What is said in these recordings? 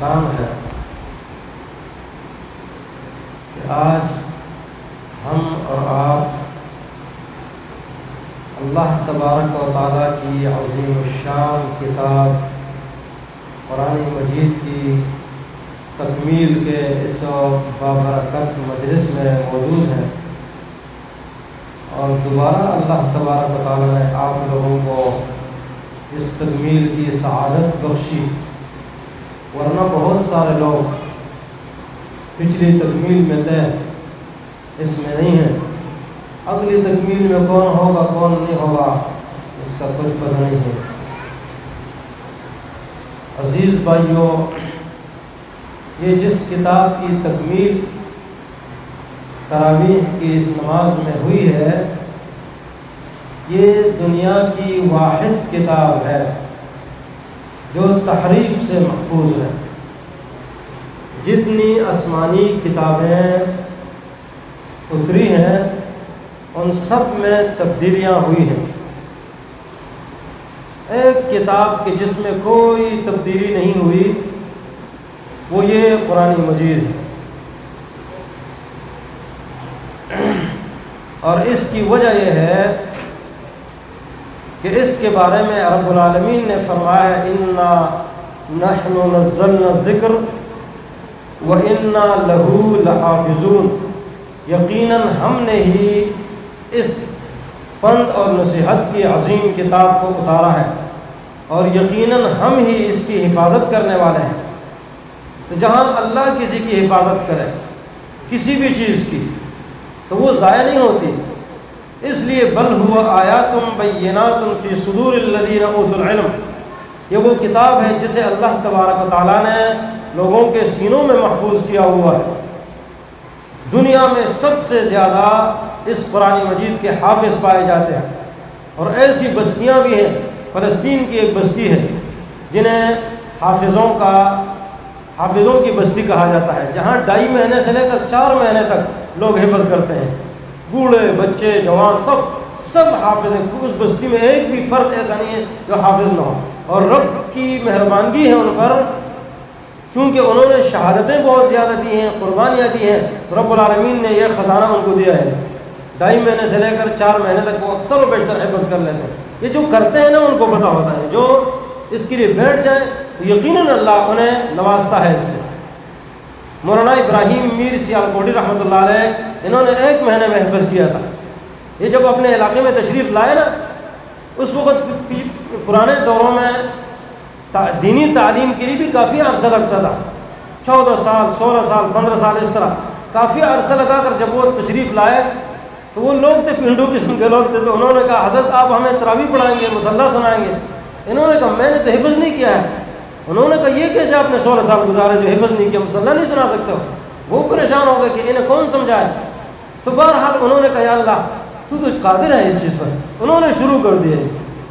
احسان ہے کہ آج ہم اور آپ اللہ تبارک و تعالیٰ کی عظیم الشان کتاب قرآن مجید کی تکمیل کے اس بابرکت مجلس میں موجود ہیں، اور دوبارہ اللہ تبارک و تعالیٰ نے آپ لوگوں کو اس تکمیل کی سعادت بخشی، ورنہ بہت سارے لوگ پچھلی تکمیل میں تھے، اس میں نہیں ہیں، اگلی تکمیل میں کون ہوگا کون نہیں ہوگا اس کا کچھ پتہ نہیں ہے۔ عزیز بھائیوں، یہ جس کتاب کی تکمیل تراویح کی اس نماز میں ہوئی ہے، یہ دنیا کی واحد کتاب ہے جو تحریف سے محفوظ ہے۔ جتنی آسمانی کتابیں اتری ہیں ان سب میں تبدیلیاں ہوئی ہیں۔ ایک کتاب کی جس میں کوئی تبدیلی نہیں ہوئی وہ یہ قرآن مجید ہے، اور اس کی وجہ یہ ہے کہ اس کے بارے میں رب العالمین نے فرمایا اِنَّا نَحْنُ نَزَّلْنَا الذِّكْرَ وَإِنَّا لَهُ لَحَافِظُونَ، یقیناً ہم نے ہی اس پند اور نصیحت کی عظیم کتاب کو اتارا ہے، اور یقیناً ہم ہی اس کی حفاظت کرنے والے ہیں۔ تو جہاں اللہ کسی کی حفاظت کرے کسی بھی چیز کی تو وہ ضائع نہیں ہوتی، اس لیے بل ہوا آیات بینات فی صدور الذین اوتوا العلم، یہ وہ کتاب ہے جسے اللہ تبارک و تعالیٰ نے لوگوں کے سینوں میں محفوظ کیا ہوا ہے۔ دنیا میں سب سے زیادہ اس قرآن مجید کے حافظ پائے جاتے ہیں، اور ایسی بستیاں بھی ہیں۔ فلسطین کی ایک بستی ہے جنہیں حافظوں کی بستی کہا جاتا ہے، جہاں 2.5 مہینے سے لے کر 4 مہینے تک لوگ حفظ کرتے ہیں، بوڑھے بچے جوان سب حافظ ہیں۔ اس بستی میں ایک بھی فرد ایسا نہیں ہے جو حافظ نہ ہو، اور رب کی مہربانی ہے ان پر، چونکہ انہوں نے شہادتیں بہت زیادہ دی ہیں، قربانیاں دی ہیں، رب العالمین نے یہ خزانہ ان کو دیا ہے۔ 2.5 مہینے سے لے کر 4 مہینے تک وہ اکثر و بیشتر حفظ کر لیتے ہیں۔ یہ جو کرتے ہیں نا ان کو پتہ ہوتا ہے، جو اس کے لیے بیٹھ جائیں تو یقیناً اللہ انہیں نوازتا ہے اس سے۔ مولانا ابراہیم میر سیالکوٹی رحمۃ اللہ علیہ، انہوں نے 1 مہینے میں حفظ کیا تھا۔ یہ جب اپنے علاقے میں تشریف لائے نا، اس وقت پرانے دوروں میں دینی تعلیم کے لیے بھی کافی عرصہ لگتا تھا، 14 سال 16 سال 15 سال اس طرح کافی عرصہ لگا کر جب وہ تشریف لائے تو وہ لوگ تھے پنڈو قسم کے لوگ تھے، تو انہوں نے کہا حضرت آپ ہمیں تراویح پڑھائیں گے، مصلی سنائیں گے؟ انہوں نے کہا میں نے تو حفظ نہیں کیا ہے۔ انہوں نے کہا یہ کیسے آپ نے 16 سال گزارے جو حفظ نہیں کیا، مصلی نہیں سنا سکتے ہو؟ وہ پریشان ہو گئے کہ انہیں کون سمجھائے۔ تو بہرحال انہوں نے کہا یا اللہ تو قادر ہے اس چیز پر۔ انہوں نے شروع کر دیا،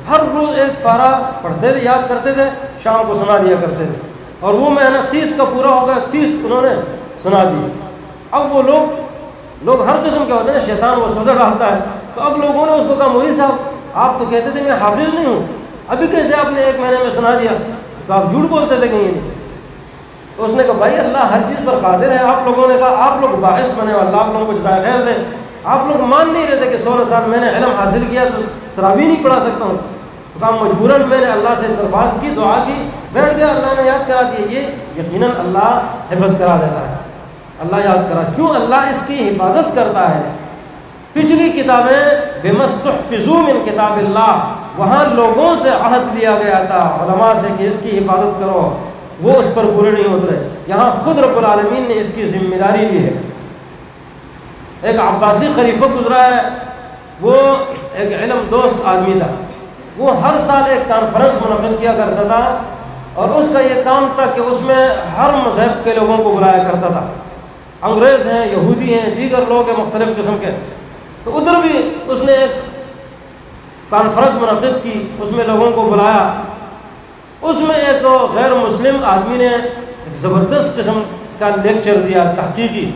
ہر روز 1 پارہ پڑھتے تھے، یاد کرتے تھے، شام کو سنا دیا کرتے تھے، اور وہ مہینہ 30 کا پورا ہو گیا، 30 انہوں نے سنا دی۔ اب وہ لوگ ہر قسم کے ہوتے ہیں، شیطان وسوسہ ڈالتا ہے، تو اب لوگوں نے اس کو کہا مولوی صاحب آپ تو کہتے تھے میں حافظ نہیں ہوں، ابھی کیسے آپ نے 1 مہینے میں سنا دیا؟ تو آپ جھوٹ بولتے تھے کہیں نہیں۔ تو اس نے کہا بھائی اللہ ہر چیز پر قادر ہے۔ آپ لوگوں نے کہا آپ لوگ باعث بنے، اللہ آپ لوگوں کو جزائے خیر دے، آپ لوگ مان نہیں رہے تھے کہ 16 سال میں نے علم حاصل کیا تو تراویح نہیں پڑھا سکتا ہوں۔ تو کہا مجبوراً میں نے اللہ سے درخواست کی، دعا کی، بیٹھ گیا، اللہ نے یاد کرا دیا۔ یہ یقیناً اللہ حفظ کرا دیتا ہے، اللہ یاد کرا، کیوں اللہ اس کی حفاظت کرتا ہے۔ پچھلی کتابیں بِمَسْتُحْفِظُوا مِنْ کتاب اللہ، وہاں لوگوں سے عہد لیا گیا تھا علماء سے کہ اس کی حفاظت کرو، وہ اس پر پورے نہیں اترے۔ یہاں خود رب العالمین نے اس کی ذمہ داری لی ہے۔ ایک عباسی خلیفہ گزرا ہے، وہ ایک علم دوست آدمی تھا، وہ ہر سال ایک کانفرنس منعقد کیا کرتا تھا، اور اس کا یہ کام تھا کہ اس میں ہر مذہب کے لوگوں کو بلایا کرتا تھا، انگریز ہیں، یہودی ہیں، دیگر لوگ ہیں مختلف قسم کے۔ تو ادھر بھی اس نے ایک کانفرنس منعقد کی، اس میں لوگوں کو بلایا۔ اس میں ایک غیر مسلم آدمی نے ایک زبردست قسم کا لیکچر دیا تحقیقی،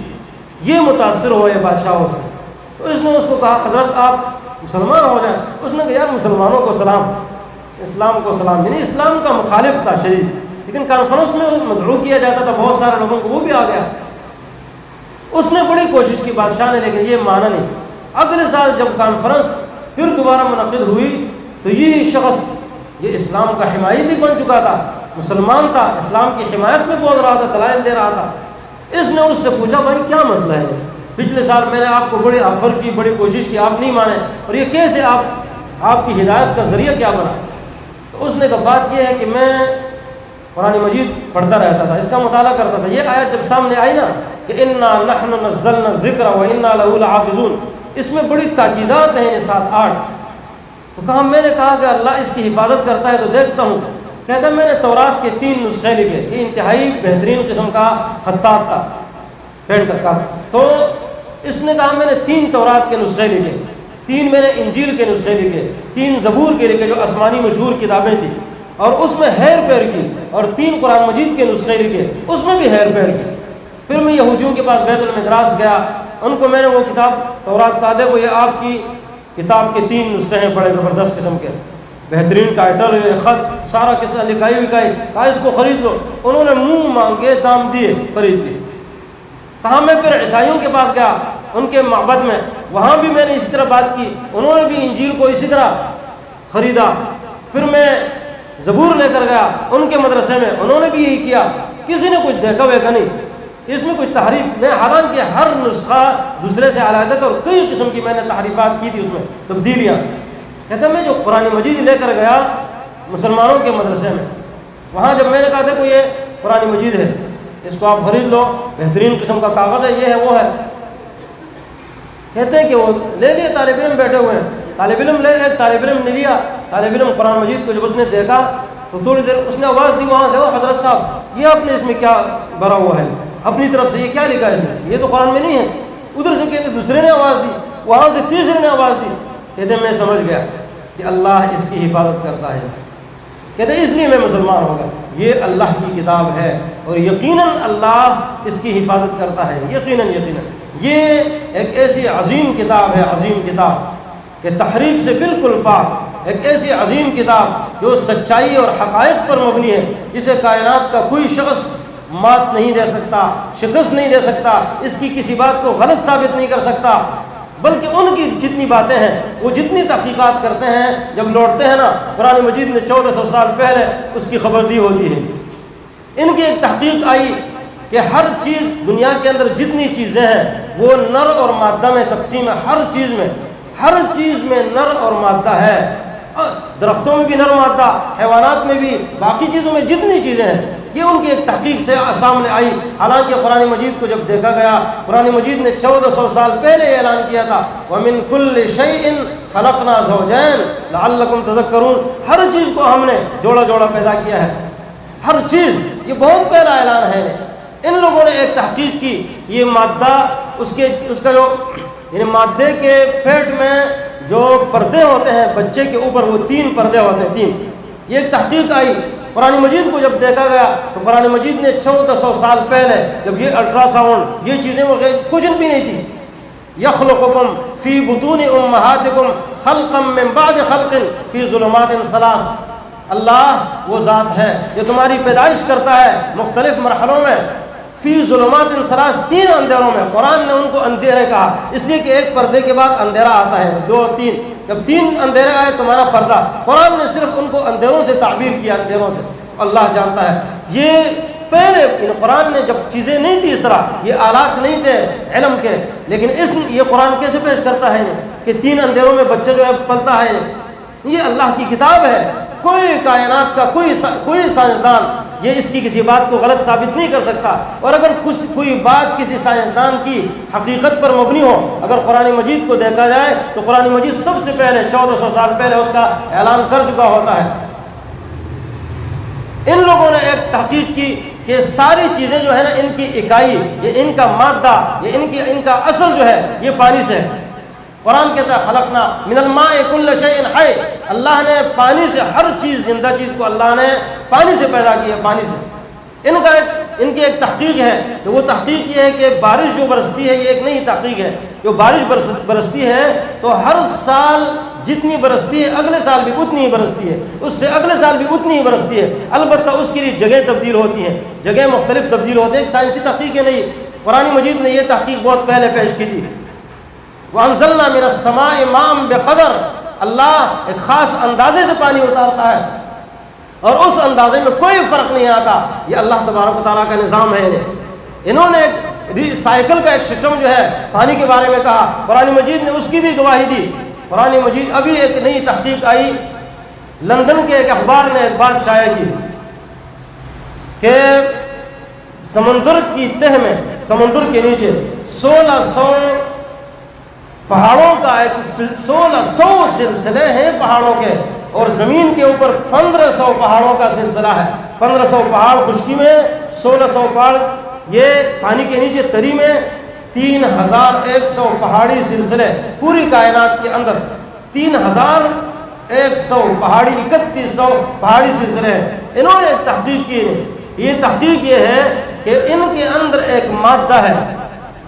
یہ متاثر ہوئے بادشاہوں سے۔ تو اس نے اس کو کہا حضرت آپ مسلمان ہو جائیں۔ اس نے کہا یار مسلمانوں کو سلام، اسلام کو سلام، یعنی اسلام کا مخالف تھا شدید، لیکن کانفرنس میں مدعو کیا جاتا تھا بہت سارے لوگوں کو، وہ بھی آ گیا. اس نے بڑی کوشش کی بادشاہ نے، لیکن یہ مانا نہیں. اگلے سال جب کانفرنس پھر دوبارہ منعقد ہوئی تو یہ شخص، یہ اسلام کا حمایتی بھی بن چکا تھا، مسلمان تھا، اسلام کی حمایت میں بول رہا تھا، دلائل دے رہا تھا. اس نے اس سے پوچھا بھائی کیا مسئلہ ہے؟ پچھلے سال میں نے آپ کو بڑی آفر کی، بڑی کوشش کی، آپ نہیں مانے، اور یہ کیسے آپ کی ہدایت کا ذریعہ کیا بنا؟ تو اس نے کہا بات یہ ہے کہ میں قرآن مجید پڑھتا رہتا تھا، اس کا مطالعہ کرتا تھا. یہ آیت جب سامنے آئی نا کہ انا نحن نزلنا الذکر وانا له لحافظون، اس میں بڑی تاکیدات ہیں 7-8. تو کہا میں نے کہا کہ اللہ اس کی حفاظت کرتا ہے تو دیکھتا ہوں. کہتا میں نے تورات کے 3 نسخے لکھے، یہ انتہائی بہترین قسم کا خطاط تھا، پینٹر کا. تو اس نے کہا میں نے 3 تورات کے نسخے لکھے، 3 میں نے انجیل کے نسخے لکھے، 3 زبور کے لکھے جو آسمانی مشہور کتابیں تھیں، اور اس میں ہیر پیر کی، اور 3 قرآن مجید کے نسخے لکھے، اس میں بھی ہیر پیر کی. پھر میں یہودیوں کے پاس بیت المقدس گیا، ان کو میں نے وہ کتاب تورات کا دے، وہ یہ آپ کی کتاب کے 3 نسخے ہیں، بڑے زبردست قسم کے، بہترین ٹائٹل، خط سارا قصہ لکھائی وکائی. کہا اس کو خرید لو. انہوں نے منہ مانگے دام دیے، خرید لیے. کہا میں پھر عیسائیوں کے پاس گیا، ان کے معبد میں، وہاں بھی میں نے اسی طرح بات کی، انہوں نے بھی انجیل کو اسی طرح خریدا. پھر میں زبور لے کر گیا ان کے مدرسے میں، انہوں نے بھی یہی کیا. کسی نے کچھ دیکھا ویکا نہیں، اس میں کچھ تحریف میں، حالانکہ ہر نسخہ دوسرے سے علیحدہ تھا، اور کئی قسم کی میں نے تحریفات کی تھی، اس میں تبدیلیاں. کہتا میں جو قرآن مجید لے کر گیا مسلمانوں کے مدرسے میں، وہاں جب میں نے کہا دیکھو یہ قرآن مجید ہے، اس کو آپ خرید لو، بہترین قسم کا کاغذ ہے، یہ ہے وہ ہے. کہتے ہیں کہ وہ لے لیے، طالب علم بیٹھے ہوئے ہیں، طالب علم لے گئے، طالب علم نے لیا. طالب علم قرآن مجید کو جب اس نے دیکھا تو تھوڑی دیر اس نے آواز دی وہاں سے، او حضرت صاحب یہ آپ نے اس میں کیا بھرا ہوا ہے، اپنی طرف سے یہ کیا لکھا ہے، یہ تو قرآن میں نہیں ہے. ادھر سے کہتے دوسرے نے آواز دی، وہاں سے تیسرے نے آواز دی. کہتے میں سمجھ گیا کہ اللہ اس کی حفاظت کرتا ہے. کہتے اس لیے میں مسلمان ہو گیا. یہ اللہ کی کتاب ہے اور یقیناً اللہ اس کی حفاظت کرتا ہے، یقیناً. یہ ایک ایسی عظیم کتاب ہے، عظیم کتاب کہ تحریف سے بالکل پاک، ایک ایسی عظیم کتاب جو سچائی اور حقائق پر مبنی ہے، جسے کائنات کا کوئی شخص مات نہیں دے سکتا، شکست نہیں دے سکتا، اس کی کسی بات کو غلط ثابت نہیں کر سکتا. بلکہ ان کی جتنی باتیں ہیں، وہ جتنی تحقیقات کرتے ہیں، جب لوٹتے ہیں نا، قرآن مجید نے 1400 سال پہلے اس کی خبر دی ہوتی ہے. ان کی ایک تحقیق آئی کہ ہر چیز دنیا کے اندر جتنی چیزیں ہیں وہ نر اور مادہ میں تقسیم ہے. ہر چیز میں نر اور مادہ ہے. درختوں میں بھی نر مادہ، حیوانات میں بھی، باقی چیزوں میں جتنی چیزیں ہیں، یہ ان کی ایک تحقیق سے سامنے آئی. حالانکہ قرآن مجید کو جب دیکھا گیا، قرآن مجید نے 1400 سال پہلے یہ اعلان کیا تھا وَمِن كُلِّ شَيْءٍ خَلَقْنَا زَوْجَيْنِ لَعَلَّكُمْ تَذَكَّرُونَ. ہر چیز کو ہم نے جوڑا جوڑا پیدا کیا ہے، ہر چیز. یہ بہت پہلا اعلان ہے. ان لوگوں نے ایک تحقیق کی، یہ مادہ اس کا جو یعنی مادے کے پیٹ میں جو پردے ہوتے ہیں بچے کے اوپر، وہ 3 پردے ہوتے ہیں، 3. یہ ایک تحقیق آئی. قرآن مجید کو جب دیکھا گیا تو قرآن مجید نے 1400 سال پہلے جب یہ الٹرا ساؤنڈ، یہ چیزیں کچھ بھی نہیں تھی. یخلقکم فی بطون امہاتکم خلقا من بعد خلق فی ظلمات 3. اللہ وہ ذات ہے جو تمہاری پیدائش کرتا ہے مختلف مرحلوں میں، فی ظلمات 3 اندھیروں میں. قرآن نے ان کو اندھیرے کہا اس لیے کہ ایک پردے کے بعد اندھیرا آتا ہے، 2 3. جب 3 اندھیرے آئے تمہارا پردہ، قرآن نے صرف ان کو اندھیروں سے تعبیر کیا، اندھیروں سے. اللہ جانتا ہے. یہ پہلے قرآن نے جب چیزیں نہیں تھی اس طرح، یہ آلات نہیں تھے علم کے، لیکن یہ قرآن کیسے پیش کرتا ہے کہ 3 اندھیروں میں بچہ جو ہے پلتا ہے. یہ اللہ کی کتاب ہے. کوئی کائنات کا کوئی سائنسدان یہ اس کی کسی بات کو غلط ثابت نہیں کر سکتا. اور اگر کوئی بات کسی سائنسدان کی حقیقت پر مبنی ہو، اگر قرآن مجید کو دیکھا جائے تو قرآن مجید سب سے پہلے 1400 سال پہلے اس کا اعلان کر چکا ہوتا ہے. ان لوگوں نے ایک تحقیق کی کہ ساری چیزیں جو ہے نا، ان کی اکائی، یہ ان کا مادہ، یہ ان کا اصل جو ہے یہ پانی سے. قرآن کہتا ہے خلقنا من الماء کل شیء حی. اللہ نے پانی سے ہر چیز، زندہ چیز کو اللہ نے پانی سے پیدا کیا، پانی سے. ان کا ایک ان کی ایک تحقیق ہے، تو وہ تحقیق یہ ہے کہ بارش جو برستی ہے، یہ ایک نئی تحقیق ہے، جو بارش برستی ہے تو ہر سال جتنی برستی ہے اگلے سال بھی اتنی ہی برستی ہے، اس سے اگلے سال بھی اتنی ہی برستی ہے، البتہ اس کے لیے جگہ تبدیل ہوتی ہیں، جگہ مختلف تبدیل ہوتے ہیں۔ ایک سائنسی تحقیق ہے نہیں، قرآن مجید نے یہ تحقیق بہت پہلے پیش کی تھی۔ وَأَنزَلْنَا مِنَ السَّمَاءِ مَاءً بِقَدَرٍ، اللہ ایک خاص اندازے سے پانی اتارتا ہے اور اس اندازے میں کوئی فرق نہیں آتا، یہ اللہ تبارک و تعالیٰ کا نظام ہے۔ انہوں نے ایک سائیکل کا ایک سسٹم جو ہے پانی کے بارے میں کہا، قرآن مجید نے اس کی بھی گواہی دی۔ قرآن مجید ابھی ایک نئی تحقیق آئی، لندن کے ایک اخبار نے ایک بات شائع کی کہ سمندر کی تہ میں، سمندر کے نیچے 1600 پہاڑوں کا ایک 1600 سلسلے ہیں پہاڑوں کے، اور زمین کے اوپر 1500 پہاڑوں کا سلسلہ ہے۔ 1500 پہاڑ خشکی میں، 1600 پہاڑ یہ پانی کے نیچے تری میں، 3100 پہاڑی سلسلے پوری کائنات کے اندر، 3100 پہاڑی، 3100 پہاڑی سلسلے ہیں۔ انہوں نے ایک تحقیق کی، یہ تحقیق یہ ہے کہ ان کے اندر ایک مادہ ہے،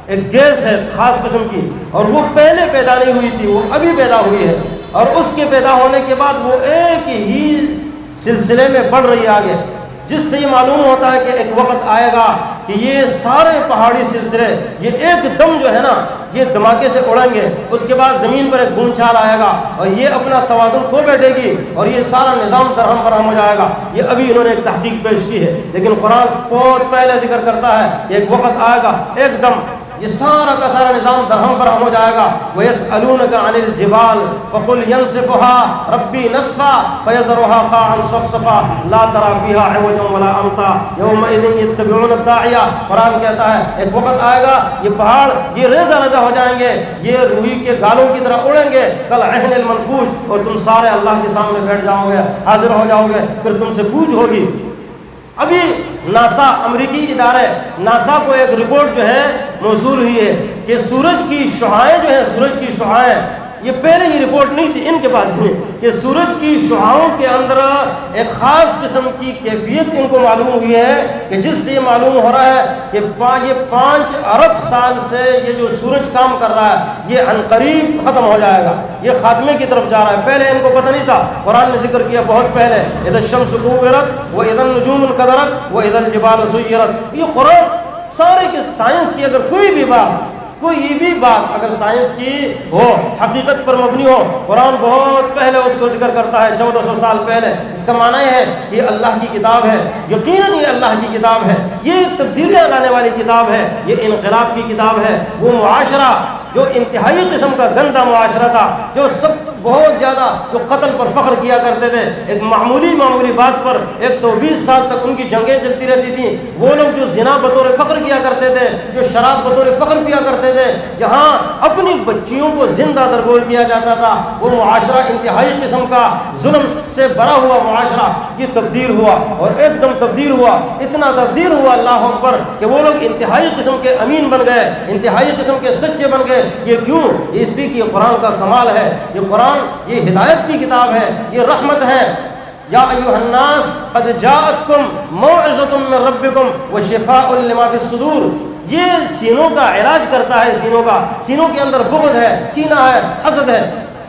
ایک گیس ہے خاص قسم کی، اور وہ پہلے پیدا نہیں ہوئی تھی، وہ ابھی پیدا ہوئی ہے، اور اس کے پیدا ہونے کے بعد وہ ایک ہی سلسلے میں بڑھ رہی ہے آگے، جس سے یہ معلوم ہوتا ہے کہ ایک وقت آئے گا کہ یہ سارے پہاڑی سلسلے یہ ایک دم جو ہے نا یہ دھماکے سے اڑیں گے، اس کے بعد زمین پر ایک بھونچال آئے گا اور یہ اپنا توازن کھو بیٹھے گی اور یہ سارا نظام درہم برہم ہو جائے گا۔ یہ ابھی انہوں نے ایک تحقیق پیش کی ہے، لیکن قرآن بہت پہلے ذکر کرتا ہے کہ ایک وقت آئے گا ایک دم یہ سارا کا سارا نظام درہم برہم ہو جائے گا۔ وَيَسْأَلُونَكَ عَنِ الْجِبَالِ فَقُلْ يَنسِفُهَا رَبِّي نَسْفًا فَيَذَرُهَا قَاعًا صَفْصَفًا لَا تَرَىٰ فِيهَا عِوَجًا وَلَا أَمْتًا يَوْمَئِذٍ يَتَّبِعُونَ الدَّاعِيَ۔ قرآن کہتا ہے ایک وقت آئے گا یہ پہاڑ یہ ریزہ ریزہ ہو جائیں گے، یہ روئی کے گالوں کی طرح اڑیں گے، كالعهن المنفوش، اور تم سارے اللہ کے سامنے بیٹھ جاؤ گے، حاضر ہو جاؤ گے، پھر تم سے پوچھ ہوگی۔ ابھی ناسا، امریکی ادارے ناسا کو ایک رپورٹ جو ہے موصول ہوئی ہے کہ سورج کی شعاعیں جو ہیں، سورج کی شعاعیں، یہ پہلے یہ رپورٹ نہیں تھی ان کے پاس کہ سورج کی شعاعوں کے اندر ایک خاص قسم کی کیفیت ان کو معلوم ہوئی ہے کہ جس سے یہ معلوم ہو رہا ہے کہ یہ 5 ارب سال سے یہ جو سورج کام کر رہا ہے یہ عنقریب ختم ہو جائے گا، یہ خاتمے کی طرف جا رہا ہے۔ پہلے ان کو پتہ نہیں تھا، قرآن نے ذکر کیا بہت پہلے، اذا الشمس كورت واذا النجوم انكدرت واذا الجبال سيرت۔ یہ قرآن سارے کے سائنس کی اگر کوئی بھی بات اگر سائنس کی ہو، حقیقت پر مبنی ہو، قرآن بہت پہلے اس کو ذکر کرتا ہے، 1400 سال پہلے۔ اس کا معنی یہ ہے کہ یہ اللہ کی کتاب ہے، یقیناً یہ اللہ کی کتاب ہے، یہ تبدیلیاں لانے والی کتاب ہے، یہ انقلاب کی کتاب ہے۔ وہ معاشرہ جو انتہائی قسم کا گندا معاشرہ تھا، جو سب بہت زیادہ جو قتل پر فخر کیا کرتے تھے، ایک معمولی بات پر 120 سال تک ان کی جنگیں چلتی رہتی تھیں، وہ لوگ جو زنا بطور فخر کیا کرتے تھے، جو شراب بطور فخر کیا کرتے تھے، جہاں اپنی بچیوں کو زندہ درگور کیا جاتا تھا، وہ معاشرہ انتہائی قسم کا ظلم سے بھرا ہوا معاشرہ یہ تبدیل ہوا، اور ایک دم تبدیل ہوا، اتنا تبدیل ہوا اللہ اکبر کہ وہ لوگ انتہائی قسم کے امین بن گئے، انتہائی قسم کے سچے بن گئے۔ یہ کیوں؟ اس لیے کہ یہ قرآن کا کمال ہے، یہ قرآن یہ ہدایت کی کتاب ہے، یہ رحمت ہے۔ یا ایھا الناس قد جاءتکم موعظۃ من ربکم وشفاء لما فی الصدور۔ یہ سینوں کا علاج کرتا ہے، سینوں کے اندر بغض ہے، کینہ ہے، حسد ہے۔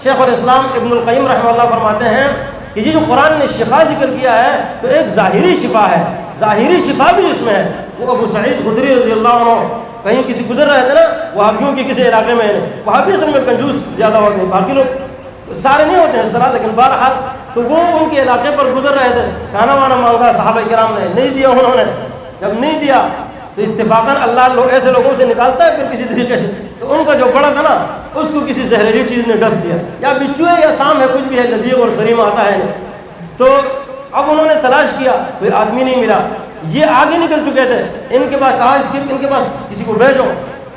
شیخ الاسلام ابن القیم رحمہ اللہ فرماتے ہیں کہ یہ جو قرآن نے شفا ذکر کیا ہے تو ایک ظاہری شفا ہے، ظاہری شفا بھی اس میں ہے۔ وہ ابو سعید خدری رضی اللہ عنہ کہیں کسی گزر رہے تھے نا وہابیوں کے کسی علاقے میں، وہابی اصل میں کنجوس زیادہ ہوتے ہیں، باقی لوگ سارے نہیں ہوتے ہیں اس طرح، لیکن بہرحال تو وہ ان کے علاقے پر گزر رہے تھے، کھانا وانا مانگا، صحابہ کرام نے نہیں دیا، انہوں نے جب نہیں دیا تو اتفاقاً اللہ لوگ ایسے لوگوں سے نکالتا ہے پھر کسی طریقے سے، تو ان کا جو بڑا تھا نا اس کو کسی زہریلی چیز نے ڈس دیا، یا بچو ہے یا سام ہے، کچھ بھی ہے، لذیذ اور سریم آتا ہے۔ تو اب انہوں نے تلاش کیا، کوئی آدمی نہیں ملا، یہ آگے نکل چکے تھے، ان کے پاس کہا ان کے پاس کسی کو بھیجو،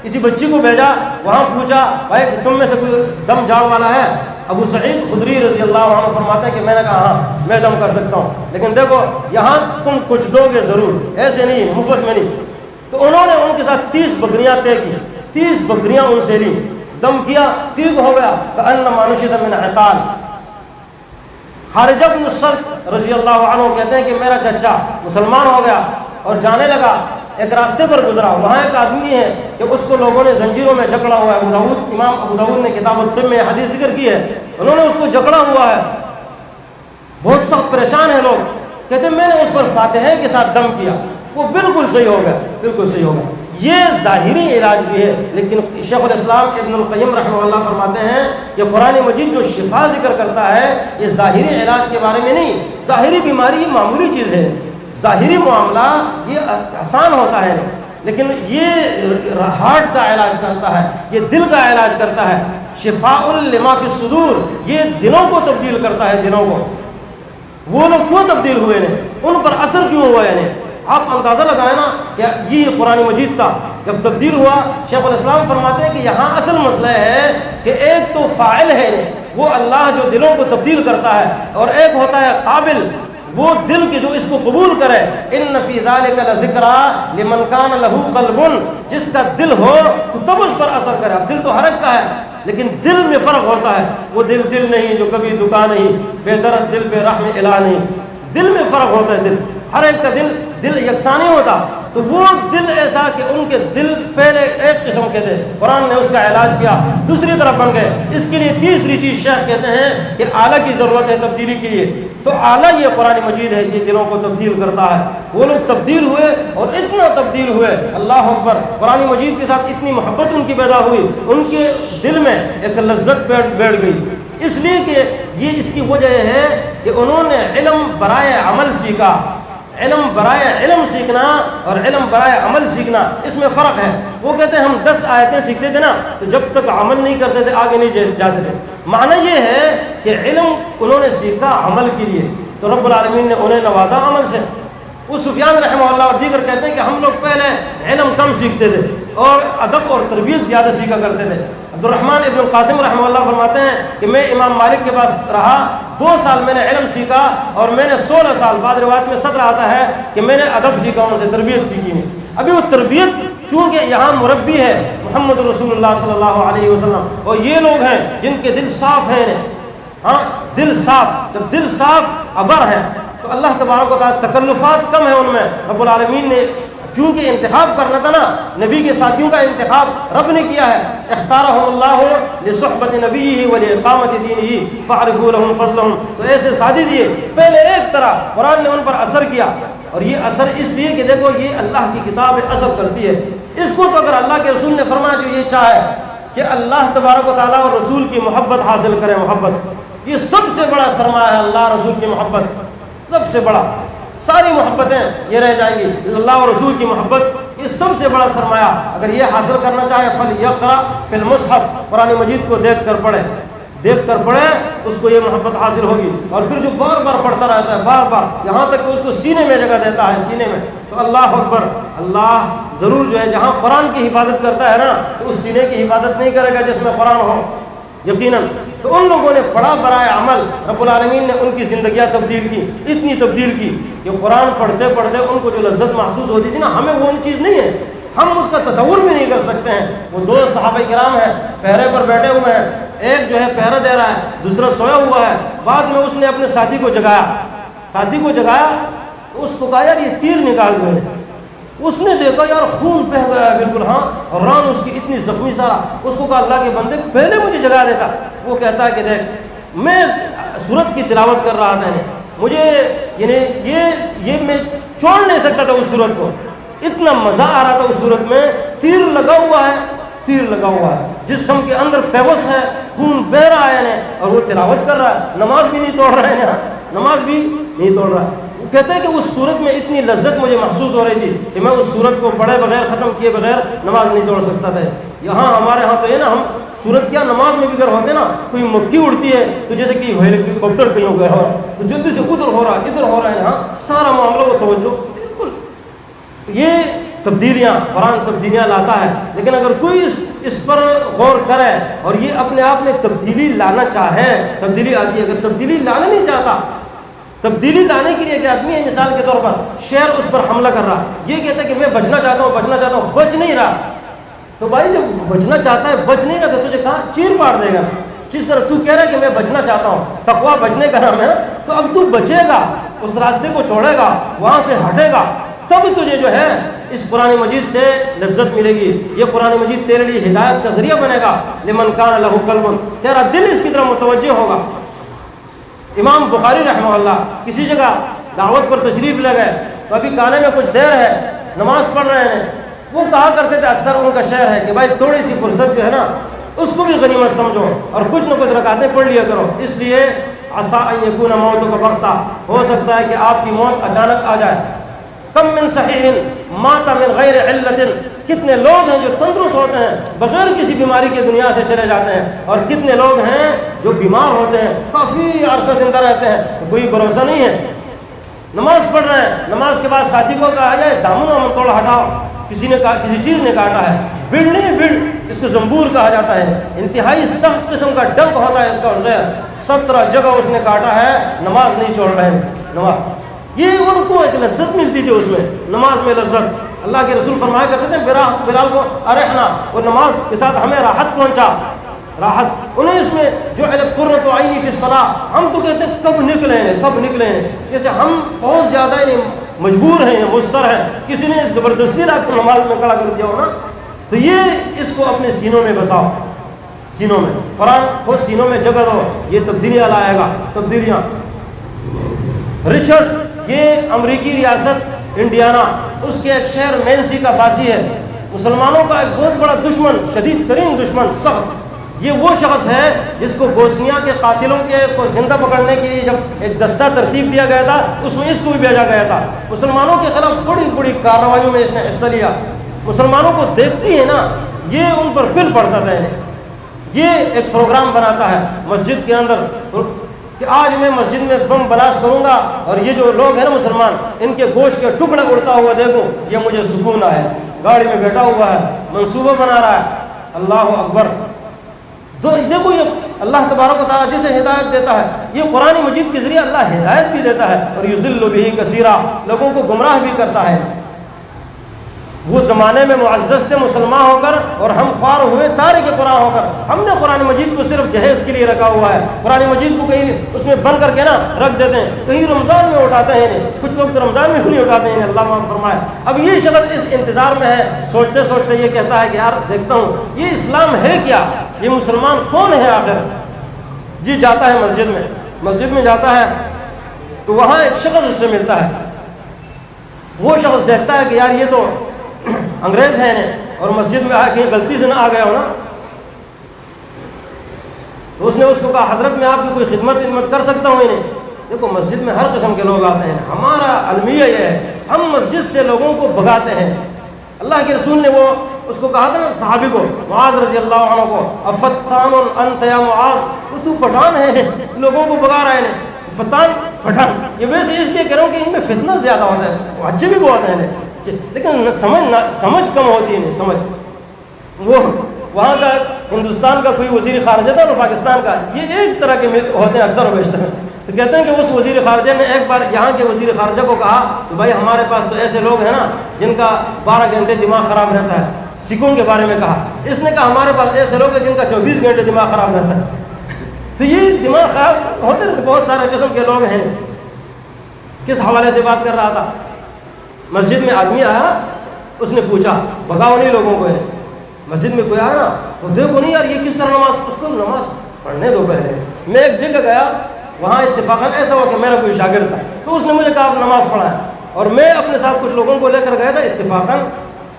کسی بچی کو بھیجا، وہاں پوچھا بھائی تم میں سے کوئی دم جاڑ والا ہے؟ ابو سعید خدری رضی اللہ عنہ فرماتے ہیں کہ میں نے کہا ہاں میں دم کر سکتا ہوں، لیکن دیکھو یہاں تم کچھ دو گے ضرور، ایسے نہیں مفت میں نہیں۔ تو انہوں نے ان کے ساتھ 30 بکریاں طے کی، 30 بکریاں ان سے لی، دم کیا، ٹھیک ہو گیا، کأنما نشط من عقال۔ خارجہ بن الصلت رضی اللہ عنہ کہتے ہیں کہ میرا چچا مسلمان ہو گیا اور جانے لگا، ایک راستے پر گزرا، وہاں ایک آدمی ہے کہ اس کو لوگوں نے زنجیروں میں جکڑا ہوا ہے. امام ابو داؤد نے کتاب الطب میں حدیث ذکر کی ہے، انہوں نے اس کو جکڑا ہوا ہے، بہت سخت پریشان ہے لوگ. کہتے ہیں میں نے اس پر فاتحہ کے ساتھ دم کیا، وہ بالکل صحیح ہو گیا، بالکل صحیح ہو گیا. یہ ظاہری علاج بھی ہے، لیکن شیخ الاسلام ابن القیم رحمہ اللہ فرماتے ہیں کہ قرآن مجید جو شفا ذکر کرتا ہے یہ ظاہری علاج کے بارے میں نہیں. ظاہری بیماری یہ معمولی چیز ہے، ظاہری معاملہ یہ آسان ہوتا ہے، لیکن یہ ہارٹ کا علاج کرتا ہے، یہ دل کا علاج کرتا ہے. شفاء لما فی الصدور، یہ دلوں کو تبدیل کرتا ہے. دلوں کو وہ لوگ کیوں تبدیل ہوئے ہیں، ان پر اثر کیوں ہوا ہے. آپ اندازہ لگائیں نا کہ یہ قرآن مجید تھا جب تبدیل ہوا. شیخ الاسلام فرماتے ہیں کہ یہاں اصل مسئلہ ہے کہ ایک تو فاعل ہے وہ اللہ جو دلوں کو تبدیل کرتا ہے، اور ایک ہوتا ہے قابل، وہ دل کے جو اس کو قبول کرے. ان فی ذلک لذکری لمن کان لہ قلب، جس کا دل ہو تو تب اس پر اثر کرے. اب دل تو ہر ایک کا ہے، لیکن دل میں فرق ہوتا ہے. وہ دل نہیں جو کبھی دکا نہیں، بے درد دل بے رحم الہ نہیں. دل میں فرق ہوتا ہے. دل ہر ایک کا دل یکساں نہیں ہوتا. تو وہ دل ایسا کہ ان کے دل پہلے ایک قسم کے تھے، قرآن نے اس کا علاج کیا، دوسری طرف بن گئے. اس کے لیے تیسری چیز شیخ کہتے ہیں کہ آلہ کی ضرورت ہے تبدیلی کے لیے. تو آلہ یہ قرآن مجید ہے، یہ دلوں کو تبدیل کرتا ہے. وہ لوگ تبدیل ہوئے اور اتنا تبدیل ہوئے، اللہ اکبر. قرآن مجید کے ساتھ اتنی محبت ان کی پیدا ہوئی، ان کے دل میں ایک لذت بیٹھ گئی. اس لیے کہ یہ اس کی وجہ ہے کہ انہوں نے علم برائے عمل سیکھا. علم برائے علم سیکھنا اور علم برائے عمل سیکھنا، اس میں فرق ہے. وہ کہتے ہیں ہم 10 آیتیں سیکھتے تھے نا، تو جب تک عمل نہیں کرتے تھے آگے نہیں جاتے تھے. معنی یہ ہے کہ علم انہوں نے سیکھا عمل کے لیے، تو رب العالمین نے انہیں نوازا عمل سے. وہ سفیان رحمہ اللہ اور دیگر کہتے ہیں کہ ہم لوگ پہلے علم کم سیکھتے تھے اور ادب اور تربیت زیادہ سیکھا کرتے تھے. عبد الرحمن ابن القاسم رحمہ اللہ فرماتے ہیں کہ میں امام مالک کے پاس رہا، 2 سال میں نے علم سیکھا، اور میں نے 16 سال، بعض روایت میں 17 آتا ہے کہ میں نے ادب سیکھا، ان سے تربیت سیکھی نہیں. ابھی وہ تربیت چونکہ یہاں مربی ہے محمد رسول اللہ صلی اللہ علیہ وسلم، اور یہ لوگ ہیں جن کے دل صاف ہیں. ہاں دل صاف، جب دل صاف ابر ہے تو اللہ تبارک و تعالیٰ تکلفات کم ہیں ان میں. رب العالمین نے چونکہ انتخاب کرنا تھا نا، نبی کے ساتھیوں کا انتخاب رب نے کیا ہے. اختارہم اللہ لصحبت نبیہ ولاقامت دینہ فاعرفوا لہم فضلہم. تو ایسے ساتھی دیے پہلے ایک طرح. قرآن نے ان پر اثر کیا، اور یہ اثر اس لیے کہ دیکھو یہ اللہ کی کتاب اثر کرتی ہے. اس کو تو اگر اللہ کے رسول نے فرمایا جو یہ چاہے کہ اللہ تبارک و تعالیٰ اور رسول کی محبت حاصل کرے، محبت یہ سب سے بڑا سرمایہ ہے. اللہ رسول کی محبت سب سے بڑا، ساری محبتیں یہ رہ جائیں گی، اللہ اور رسول کی محبت یہ سب سے بڑا سرمایہ. اگر یہ حاصل کرنا چاہے فلیقرأ فی المصحف، قرآن مجید کو دیکھ کر پڑھے، دیکھ کر پڑھے، اس کو یہ محبت حاصل ہوگی. اور پھر جو بار بار پڑھتا رہتا ہے، بار بار، یہاں تک کہ اس کو سینے میں جگہ دیتا ہے، سینے میں. تو اللہ اکبر، اللہ ضرور جو ہے جہاں قرآن کی حفاظت کرتا ہے نا، تو اس سینے کی حفاظت نہیں کرے گا جس میں قرآن ہو، یقیناً. تو ان لوگوں نے پڑھا برائے عمل، رب العالمین نے ان کی زندگیاں تبدیل کی، اتنی تبدیل کی کہ قرآن پڑھتے پڑھتے ان کو جو لذت محسوس ہوتی تھی نا، ہمیں وہ چیز نہیں ہے، ہم اس کا تصور بھی نہیں کر سکتے ہیں. وہ 2 صحابہ کرام ہیں، پہرے پر بیٹھے ہوئے ہیں، ایک جو ہے پہرا دے رہا ہے، دوسرا سویا ہوا ہے. بعد میں اس نے اپنے ساتھی کو جگایا، اس کو کہا یار یہ تیر نکال دو. اس نے دیکھا یار خون بہہ گیا ہے بالکل، ہاں، اور ران اس کی اتنی زخمی سارا. اس کو کہا اللہ کے بندے پہلے مجھے جگا دیتا. وہ کہتا ہے کہ دیکھ میں سورت کی تلاوت کر رہا تھا، مجھے یعنی یہ میں چھوڑ نہیں سکتا تھا اس سورت کو، اتنا مزہ آ رہا تھا اس سورت میں. تیر لگا ہوا ہے، جسم کے اندر پیوس ہے، خون بہ رہا ہے، اور وہ تلاوت کر رہا ہے، نماز بھی نہیں توڑ رہا ہے، نماز بھی نہیں توڑ رہا ہے. وہ کہتے ہیں کہ اس صورت میں اتنی لذت مجھے محسوس ہو رہی تھی کہ میں اس صورت کو پڑھے بغیر، ختم کیے بغیر نماز نہیں توڑ سکتا تھا. یہاں ہمارے ہاں تو یہ نا، ہم صورت کیا نماز میں بھی اگر ہوتے نا، کوئی مکھی اڑتی ہے تو جیسے کہ ہیلی کاپٹر کہیں ہو گیا ہو تو جلدی سے ادھر ہو رہا ہے، ہاں سارا معاملہ وہ توجہ بالکل. یہ تبدیلیاں، قرآن تبدیلیاں لاتا ہے. لیکن اگر کوئی اس پر غور کرے اور یہ اپنے آپ میں تبدیلی لانا چاہے، تبدیلی آتی ہے. اگر تبدیلی لانا نہیں چاہتا، تبدیلی لانے کے لیے ایک آدمی ہے، مثال کے طور پر شیر اس پر حملہ کر رہا، یہ کہتا ہے کہ میں بچنا چاہتا ہوں، بچ نہیں رہا. تو بھائی جب بچنا چاہتا ہے، بچ نہیں رہا، تو تجھے کہاں چیر پاڑ دے گا. جس طرح تو کہہ رہا ہے کہ میں بچنا چاہتا ہوں، تقویٰ بچنے کا نام ہے، تو اب تو بچے گا، اس راستے کو چھوڑے گا، وہاں سے ہٹے گا، تب تجھے جو ہے اس قرآن مجید سے لذت ملے گی. یہ قرآن مجید تیرے لیے ہدایت کا ذریعہ بنے گا. لمن کان لہ قلب، تیرا دل اس کی طرف متوجہ ہوگا. امام بخاری رحمہ اللہ کسی جگہ دعوت پر تشریف لے گئے تو ابھی کانے میں کچھ دیر ہے، نماز پڑھ رہے ہیں. وہ کہا کرتے تھے، اکثر ان کا شعر ہے کہ بھائی تھوڑی سی فرصت جو ہے نا اس کو بھی غنیمت سمجھو اور کچھ نہ کچھ رکعتیں پڑھ لیا کرو. اس لیے عسیٰ ان یکون موتک بغتہ، ہو سکتا ہے کہ آپ کی موت اچانک آ جائے. کم من صحیح مات من غیر علت، کتنے لوگ ہیں جو تندرست ہوتے ہیں بغیر کسی بیماری کے دنیا سے چلے جاتے ہیں، اور کتنے لوگ ہیں جو بیمار ہوتے ہیں کافی عرصہ زندہ رہتے ہیں، تو کوئی بھروسہ نہیں ہے. نماز پڑھ رہے ہیں، نماز کے بعد ساتھی کو کہا جائے دامن وامن تھوڑا ہٹاؤ، کسی نے کہا کسی چیز نے کاٹا ہے، بڑ نہیں بڑ، اس کو زنبور کہا جاتا ہے، انتہائی سخت قسم کا ڈنک ہوتا ہے اس کا، اور 17 جگہ اس نے کاٹا ہے، نماز نہیں چھوڑ رہے ہیں. نماز یہ ان کو ایک لذت ملتی تھی، اس میں نماز میں لذت. اللہ کے رسول فرمایا کرتے تھے بلال کو ارحنا، اور نماز کے ساتھ ہمیں راحت پہنچا، راحت. انہیں اس میں جو قرۃ عینی فی الصلاۃ، ہم تو کہتے ہیں کب نکلیں، جیسے ہم بہت زیادہ مجبور ہیں، مضطر ہیں، کسی نے زبردستی رات کو نماز میں کھڑا کر دیا ہو نا، تو یہ اس کو اپنے سینوں میں بساؤ. سینوں میں قرآن کو سینوں میں جگہ دو، یہ تبدیلیاں لائے گا. تبدیلیاں. رچرڈ، یہ امریکی ریاست انڈیانا، اس کے ایک شہر مینسی کا باسی ہے، مسلمانوں کا ایک بہت بڑا دشمن، شدید ترین دشمن، سخت. یہ وہ شخص ہے جس کو بوسنیا کے قاتلوں کو زندہ پکڑنے کے لیے جب ایک دستہ ترتیب دیا گیا تھا، اس میں اس کو بھی بھیجا گیا تھا. مسلمانوں کے خلاف بڑی بڑی کارروائیوں میں اس نے حصہ لیا. مسلمانوں کو دیکھتی ہے نا، یہ ان پر پل پڑتا تھا. یہ ایک پروگرام بناتا ہے مسجد کے اندر کہ آج میں مسجد میں بم بلاسٹ کروں گا، اور یہ جو لوگ ہیں نا مسلمان، ان کے گوشت کے ٹکڑے اڑتا ہوا دیکھوں، یہ مجھے سکون آئے. گاڑی میں بیٹھا ہوا ہے، منصوبہ بنا رہا ہے. اللہ اکبر. دیکھو یہ اللہ تبارک و تعالیٰ جسے ہدایت دیتا ہے، یہ قرآن مجید کے ذریعے اللہ ہدایت بھی دیتا ہے، اور یضل بہ کثیرا، لوگوں کو گمراہ بھی کرتا ہے. وہ زمانے میں معزز تھے مسلمان ہو کر، اور ہم خوار ہوئے تارک قرآن ہو کر. ہم نے قرآن مجید کو صرف جہیز کے لیے رکھا ہوا ہے. قرآن مجید کو کہیں اس میں بند کر کے نا رکھ دیتے ہیں، کہیں رمضان میں اٹھاتے ہیں، کچھ لوگ تو رمضان میں نہیں اٹھاتے ہیں. اللہ معاف فرمائے. اب یہ شخص اس انتظار میں ہے، سوچتے سوچتے یہ کہتا ہے کہ یار دیکھتا ہوں یہ اسلام ہے کیا، یہ مسلمان کون ہے آخر. جی جاتا ہے مسجد میں جاتا ہے تو وہاں ایک شخص اس سے ملتا ہے. وہ شخص دیکھتا ہے کہ یار یہ تو انگریز ہیں اور مسجد میں آ کے غلطی سے نہ آ گیا ہو نا. تو اس نے اس کو کہا حضرت میں آپ کی کوئی خدمت کر سکتا ہوں. انہیں دیکھو مسجد میں ہر قسم کے لوگ آتے ہیں، ہمارا المیہ یہ ہے ہم مسجد سے لوگوں کو بھگاتے ہیں. اللہ کے رسول نے وہ اس کو کہا تھا نا صحابی کو، معاذ رضی اللہ عنہ کو، افتان انت یا معاذ، تو پٹھان ہے لوگوں کو بھگا رہے ہیں. فتان پٹھان، یہ ویسے اس لیے کہہ رہا ہوں کہ ان میں فتنہ زیادہ ہوتا ہے، وہ اچھے بھی بہت ہیں لیکن سمجھ کم ہوتی ہے. سمجھ وہ وہاں کا ہندوستان کا کوئی وزیر خارجہ تھا اور پاکستان کا، یہ ایک طرح کے ہوتے ہیں اکثر و بیشتر. تو کہتے ہیں کہ اس وزیر خارجہ نے ایک بار یہاں کے وزیر خارجہ کو کہا کہ بھائی ہمارے پاس تو ایسے لوگ ہیں نا جن کا 12 گھنٹے دماغ خراب رہتا ہے. سکھوں کے بارے میں کہا. اس نے کہا ہمارے پاس ایسے لوگ ہیں جن کا 24 گھنٹے دماغ خراب رہتا ہے. تو یہ دماغ خراب ہوتے رہتے بہت سارے قسم کے لوگ ہیں. کس حوالے سے بات کر رہا تھا؟ مسجد میں آدمی آیا، اس نے پوچھا، بھگاؤ نہیں لوگوں کو ہے. مسجد میں کوئی آیا نا تو دیکھو نہیں یار یہ کس طرح نماز، اس کو نماز پڑھنے دو پہلے. میں ایک جگہ گیا، وہاں اتفاقاً ایسا ہوا کہ میرا کوئی شاگرد تھا، تو اس نے مجھے کہا آپ نماز پڑھا ہے، اور میں اپنے ساتھ کچھ لوگوں کو لے کر گیا تھا اتفاقاً.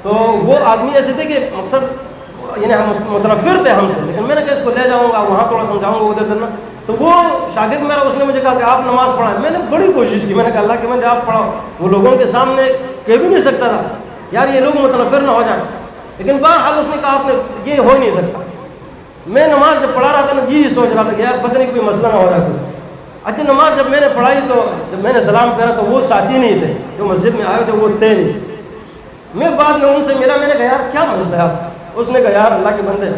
تو وہ آدمی ایسے تھے کہ مقصد یعنی ہم متنفر تھے ہم سے، لیکن میں نے کہا اس کو لے جاؤں گا وہاں تھوڑا سمجھاؤں گا ادھر کرنا. تو وہ شاگرد میرا اس نے مجھے کہا کہ آپ نماز پڑھائیں. میں نے بڑی کوشش کی، میں نے کہا اللہ کے بندے آپ پڑھاؤ. وہ لوگوں کے سامنے کہہ بھی نہیں سکتا تھا یار یہ لوگ متنفر نہ ہو جائیں، لیکن بہرحال اس نے کہا آپ نے یہ ہو ہی نہیں سکتا. میں نماز جب پڑھا رہا تھا نا یہی سوچ رہا تھا کہ یار پتہ نہیں کوئی مسئلہ نہ ہو جائے. اچھا نماز جب میں نے پڑھائی تو جب میں نے سلام پھیرا تو وہ ساتھی نہیں تھے جو مسجد میں آئے تھے، وہ تھے نہیں. میں بعد میں ان سے ملا، میں نے کہا یار کیا مسئلہ ہے آپ؟ اس نے کہا یار اللہ کے بندے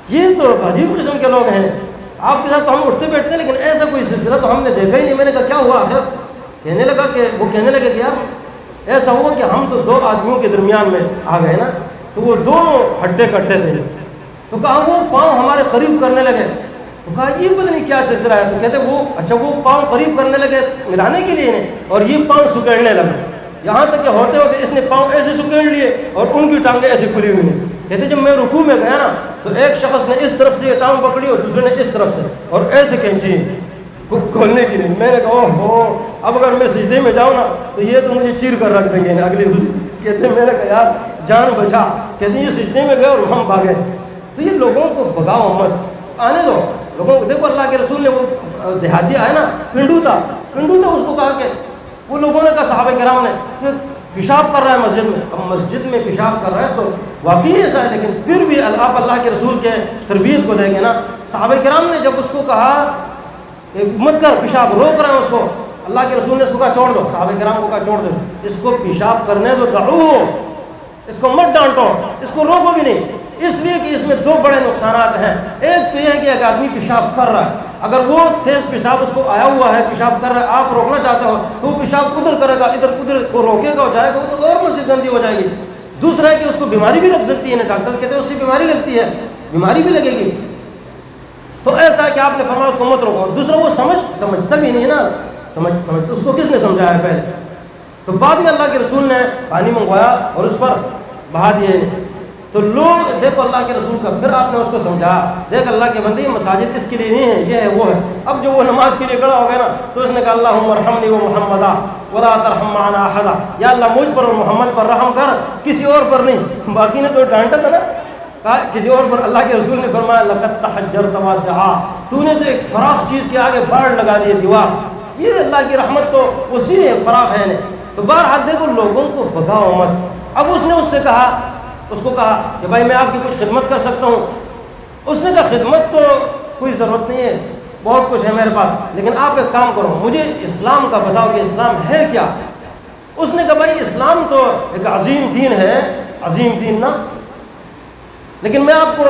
یہ تو عجیب قسم کے لوگ ہیں، آپ کے ساتھ تو ہم اٹھتے بیٹھتے ہیں لیکن ایسا کوئی سلسلہ تو ہم نے دیکھا ہی نہیں. میں نے کہا کیا ہوا آخر؟ کہنے لگا کہ یار ایسا ہوا کہ ہم تو 2 آدمیوں کے درمیان میں آ گئے نا، تو وہ دونوں ہڈے کٹے تھے. تو کہا وہ پاؤں ہمارے قریب کرنے لگے. تو کہا یہ پتہ نہیں کیا سلسلہ ہے. تو کہتے وہ اچھا وہ پاؤں قریب کرنے لگے ملانے کے لیے، اور یہ پاؤں سکڑنے لگے. یہاں تک کہ ہوتے ہوتے اس نے پاؤں ایسے سکیڑ لیے اور ان کی ٹانگیں ایسے کھلی ہوئی ہیں. کہتے جب میں رکوع میں گیا نا تو ایک شخص نے اس طرف سے ٹانگ پکڑی اور دوسرے نے اس طرف سے اور ایسے کھینچی کھولنے کے لیے. میں نے کہا اوہ اب اگر میں سجدے میں جاؤں نا تو یہ تو مجھے چیر کر رکھ دیں گے اگلی. کہتے میں نے کہا یار جان بچا. کہتے یہ سجدے میں گئے اور ہم بھاگے. تو یہ لوگوں کو بگاؤ مت, آنے دو لوگوں کو. دیکھو اللہ کے رسول نے وہ دیہاتی آیا نا, پنڈو تھا اس کو کہا کہ وہ لوگوں نے کہا صحابہ کرام نے کہ پیشاب کر رہا ہے مسجد میں. اب مسجد میں پیشاب کر رہا ہے تو واقعی ایسا ہے, لیکن پھر بھی آپ اللہ کے رسول کے تربیت کو دیں گے نا. صحابہ کرام نے جب اس کو کہا کہ مت کر پیشاب, روک رہے ہیں اس کو, اللہ کے رسول نے اس کو کہا چھوڑ دو. صحابہ کرام کو کہا چھوڑ دو, اس کو پیشاب کرنے دو, دعوہ, اس کو مت ڈانٹو, اس کو روکو بھی نہیں. اس لیے کہ اس میں دو بڑے نقصانات ہیں. ایک تو یہ ہے کہ ایک آدمی پیشاب کر رہا ہے, اگر وہ تیز پیشاب اس کو آیا ہوا ہے, پیشاب کر رہا ہے, آپ روکنا چاہتے ہو تو وہ پیشاب ادھر کرے گا, ادھر کو روکے گا, جائے گا تو اور مسجد گندی ہو جائے گی. دوسرا ہے کہ اس کو بیماری بھی لگ سکتی ہے. ڈاکٹر کہتے ہیں اس سے بیماری لگتی ہے, بیماری بھی لگے گی. تو ایسا ہے کہ آپ نے فرمایا اس کو مت روکو. دوسرا وہ سمجھتا بھی نہیں ہے نا, سمجھ اس کو کس نے سمجھایا ہے پہلے. تو بعد میں اللہ کے رسول نے پانی منگوایا اور اس پر بہا دیے. تو لوگ دیکھو اللہ کے رسول کا, پھر آپ نے اس کو سمجھایا, دیکھ اللہ کے بندے مساجد اس کے لیے نہیں ہے, یہ ہے وہ ہے. اب جو وہ نماز کے لیے کھڑا ہو گیا نا تو اس نے کہا اللہم ارحمنی و محمدا ولا ترحم معنا احدا, یا اللہ مجھ پر اور محمد پر رحم کر, کسی اور پر نہیں. باقی نے تو ڈانٹا تھا نا, کہا کسی اور پر. اللہ کے رسول نے فرمایا لقد تحجرت واسعا, تو نے تو ایک فراخ چیز کے آگے باڑ لگا دی دیوار. یہ اللہ کی رحمت تو اسی نے فراخ ہے. تو بہرحال دیکھو لوگوں کو بگاؤ مت. اب اس نے اس کو کہا کہ بھائی میں آپ کی کچھ خدمت کر سکتا ہوں. اس نے کہا خدمت تو کوئی ضرورت نہیں ہے, بہت کچھ ہے میرے پاس, لیکن آپ ایک کام کرو, مجھے اسلام کا بتاؤ کہ اسلام ہے کیا. اس نے کہا بھائی اسلام تو ایک عظیم دین ہے, عظیم دین نا, لیکن میں آپ کو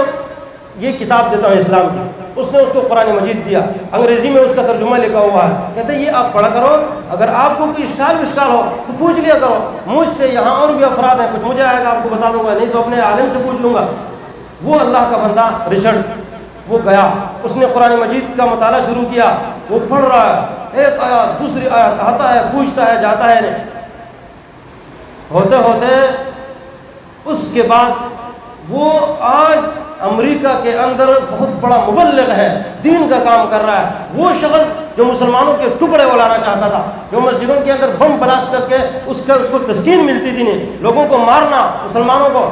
یہ کتاب دیتا ہوں اسلام کی. اس نے اس کو قرآن مجید دیا, انگریزی میں اس کا ترجمہ لکھا ہوا ہے. کہتے ہیں یہ آپ پڑھا کرو, اگر آپ کو کوئی اشکال ہو تو پوچھ لیا کرو مجھ سے. یہاں اور بھی افراد ہیں, کچھ مجھے آئے گا آپ کو بتا دوں گا, نہیں تو اپنے عالم سے پوچھ لوں گا. وہ اللہ کا بندہ رچرڈ وہ گیا, اس نے قرآن مجید کا مطالعہ شروع کیا. وہ پڑھ رہا ہے, ایک آیات دوسری آیات, آتا ہے پوچھتا ہے جاتا ہے. ہوتے ہوتے اس کے بعد وہ آج امریکہ کے اندر بہت بڑا مبلغ ہے, دین کا کام کر رہا ہے. وہ شخص جو مسلمانوں کے ٹکڑے اڑانا چاہتا تھا, جو مسجدوں کے اندر بم بلاسٹ کر کے اس کو تسکین ملتی تھی نہیں, لوگوں کو مارنا مسلمانوں کو,